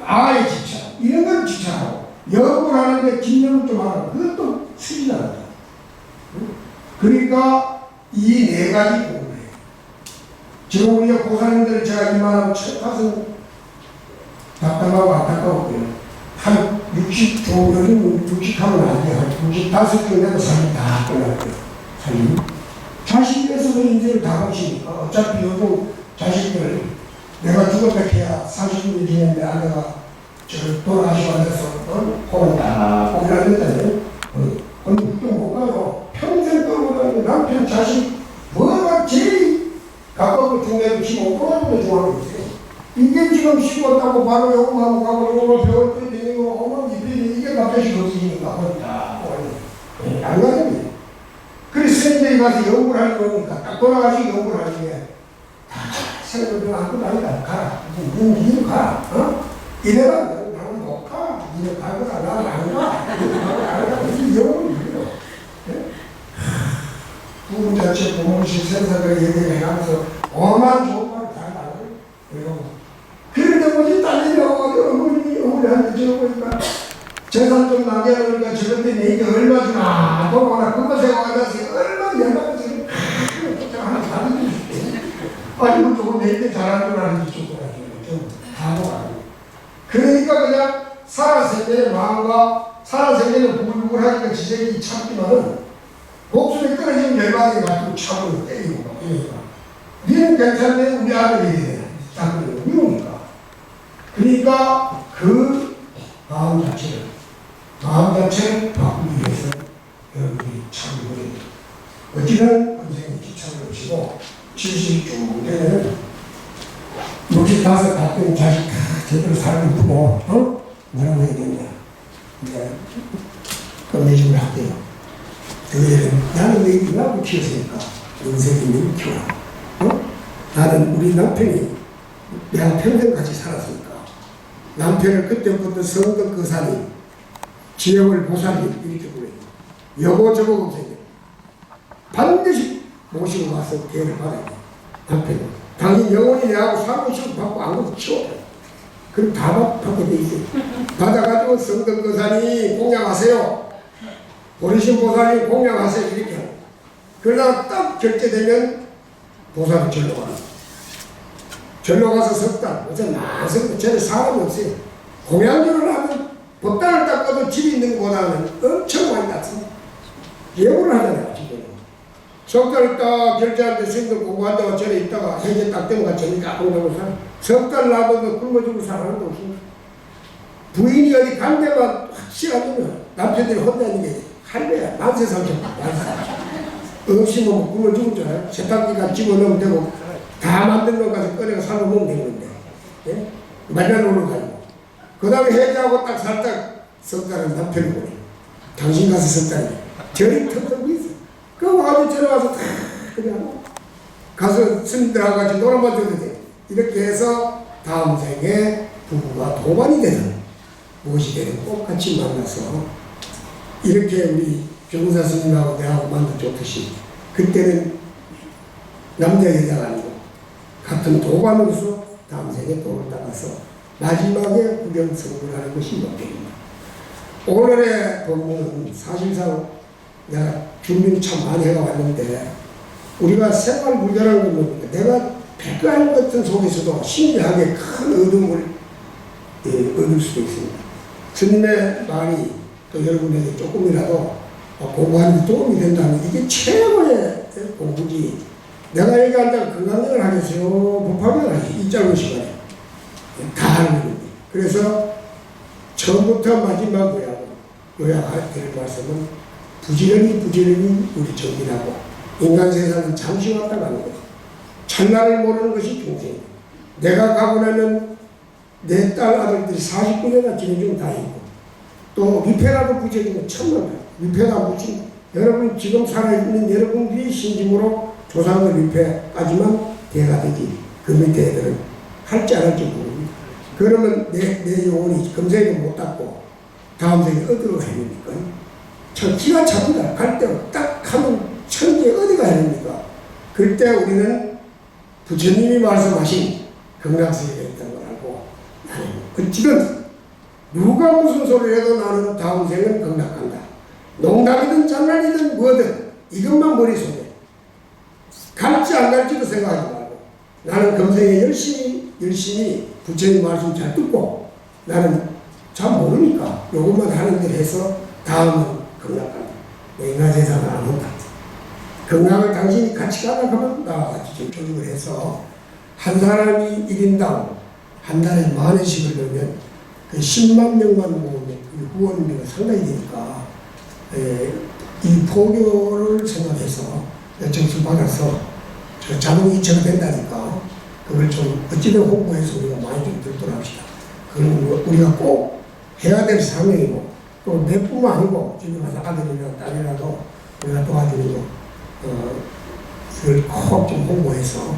아의 집착, 이런 걸 집착하고, 영업을 하는데 집념을 좀 하고, 그것도 수지잖아요. 그러니까 이 네 가지 공부예요. 지금 우리가 고사님들 제가 이만하면 첫 가서 답답하고 안타까웠고요. 한 60조, 요즘 60하면 안 돼요. 한 65조 내도 살림 다 끝났고요. 살림. 자식에서도 인생을 다 보시니까 어차피 요즘 자식들 내가 죽었다 해야 40년 지냈는데 아내가 저 돌아가시고 앉아서 혼을 다 고민하는데 어느 국도 못 가고 평생 끌고 다니는 남편 자식 뭐가 제일 가까운 중에도 15%나 좋아하는 거예요. 이게 지금 식었다고 바로 요금하고 가고 요금을 배울 때 되는 거 어머 이게 갑자기 없으니까 혼다 안 가는 그래서 스님들이 가서 연구를 하는 거니까 딱 돌아가시고 연구를 하는 게 스님들은 아무도 아니다. 가라. 니는 가라. 어? 이래라. 나는 못 가. 니는 가거라. 나는 안 가. 니는 가거라. 안 가. 이 연구를 이래요. 부분 자체 부모식 센서를 얘기를 하면서 어마한 좋은 말을 다 나와요. 그런데 뭐지 딸리면 어머니한테 저러니까 재산 좀 남겨놓으니까 저런데 내게 얼마 주나 돌아오나 그거 생각하면서 얼마나 연락을 지금 하나 다른 게 있대. 아니 이거 저거 내게 잘하는 줄 아는지 좀 바보가 아니에요. 그러니까 그냥 살아생전의 마음과 살아생전의 부글부글하니까 지적이 참지만은 목숨이 끊어지면 열받이 가지고 차고 때리고 막 이러니까 니는 괜찮네 우리 아들이 이래 딱 그래요. 미우니까 그러니까 그 마음 자체를 바꾸기 위해서 여러분들이 참고 어찌든 선생님이 기참을 오시고 70쭉 되면 65 갔더니 자식 제대로 살고 부모 뭐라고 해야 되냐 이제 끝내주면 할게요. 나는 왜 나도 키웠으니까 인생이면 키워라. 나는 우리 남편이 내가 평생 같이 살았으니까 남편을 그때부터 성덕 거사님, 지역을 보살님 이렇게 부르요. 여보 저보 없어요. 반드시 모시고 가서 대를 받아야 돼. 남편은 당연히 영원히 내하고 살고 싶고 받고 안 그러면 치워버려. 그럼 다 받게 돼 있어요. 받아가지고 성덕 거사님 공양하세요. 보리신 보살님 공양하세요. 이렇게 하고 그러다가 딱 결제되면 보살이 절로 가요. 절로 가서 석달, 어제 많습니다. 저는 사람이 없어요. 공양절을 하면 법당을 닦아도 집이 있는 것보다는 엄청 많이 닦습니다. 예우를 하잖아요, 지금. 석달을 딱 결제하는데 스님들 공부한다고 전에 있다가 해제 딱 되면 저니까 안 가고 살아. 석달 나보고 굶어 죽을 사람은 없습니다. 부인이 어디 간 데만 확실하면 남편들이 혼자 있는 게 할배야. 만세상처럼 없이 뭐 굶어 죽을 줄 알아요. 세탁기가 집어넣으면 되고 다 만든 것 가서 꺼내서 살아 먹으면 되는 건데. 예? 말려놓으러 가지고. 그 다음에 해제하고 딱 살짝 석달은 남편이 보내. 당신 가서 석달이. 절이 턱턱 있어. 그 와가지고 저러 가서 다 그냥 가서 스님들하고 같이 놀아만 줘도 돼. 이렇게 해서 다음 생에 부부가 도반이 되는 무엇이 되든 꼭 같이 만나서 이렇게 우리 경사 스님하고 내하고 만나 좋듯이 그때는 남자 여자가 아니고 같은 도반으로서 다음 생에 도를 닦아서 마지막에 구경성불 하는 것이 목적입니다. 오늘의 본문은 사실상 내가 준비를 참 많이 해왔는데 우리가 생활 불가라는 건 뭡니까? 내가 백관 같은 속에서도 신기하게 큰 얻음을 얻을 수도 있습니다. 스님의 말이 또 여러분에게 조금이라도 공부하는 데 도움이 된다면 이게 최고의 공부지. 내가 얘기한다고 건강을 하겠어요? 법화를 하겠어요? 이 짧은 시간에. 다 하는 겁니다. 그래서 처음부터 마지막 요약할 될 말씀은 부지런히 우리 정진하고 인간 세상은 잠시 왔다 가는 거예요. 찰나를 모르는 것이 중생이에요. 내가 가고 나면 내 딸 아들들이 49년이나 지내주면 다행이고 또 위패라도 붙여주면 천만이에요. 위패가 붙인 여러분 지금 살아있는 여러분들이 신심으로 조상의 위패까지만 대가 되지 그 밑에 애들은 할지 안 할지 모릅니다. 그러면 내 영혼이 금생에 못 닦고 다음 생에 어디로 가야 됩니까? 기가 찹니다. 갈 때 딱 하면 천지에 어디가 해야 됩니까? 그때 우리는 부처님이 말씀하신 극락세계가 있다는 걸 알고 나는 어찌든 누가 무슨 소리를 해도 나는 다음 생은 극락간다. 농담이든 장난이든 뭐든 이것만 머릿속에 갈지 안 갈지도 생각하지 말고 나는 금생에 열심히 부처님 말씀 잘 듣고 나는 잘 모르니까 요것만 하는 일 해서 다음은 극락간다. 인간 세상을 안 온다. 극락을 당신이 같이 가려고 하면 나와 같이 좀 조직을 해서 한 사람이 1인당 한 달에 10,000원씩을 넣으면 그 10만 명만 모으면 그 후원비가 상당히 되니까 이 포교를 생각해서 정수 받아서 자동 이체가 된다니까 그걸 좀 어찌든 홍보해서 우리가 많이 좀 들도록 합시다. 그건 우리가 꼭 해야 될 사명이고 또 내뿐만 아니고 집에 가서 아들이나 딸이라도 우리가 도와주는 거 그걸 꼭 좀 홍보해서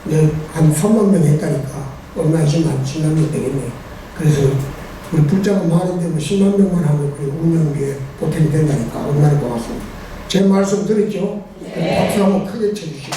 이제 한 3만 명 했다니까 얼마 있으면 한 10만 명 되겠네요. 그래서 우리 불자가 많은데 뭐 10만 명만 하면 그 운영비에 보탬이 된다니까 얼마나 고맙습니다. 제 말씀 들었죠? 네. 박수 한번 크게 쳐주시고.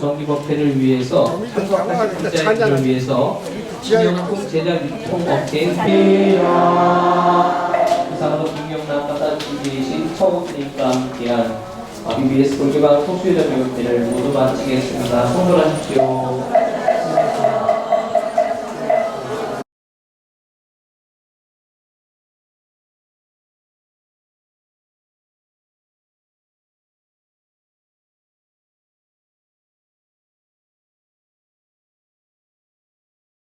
정기법회를 위해서 참석하신 기자님들을 위해서 기념품 제작 유통업체 이상으로 김경남마다 준비해주신 처음님과 함께한 BBS 골교방 소수예절 교육회를 모두 마치겠습니다. 성돌하십시오.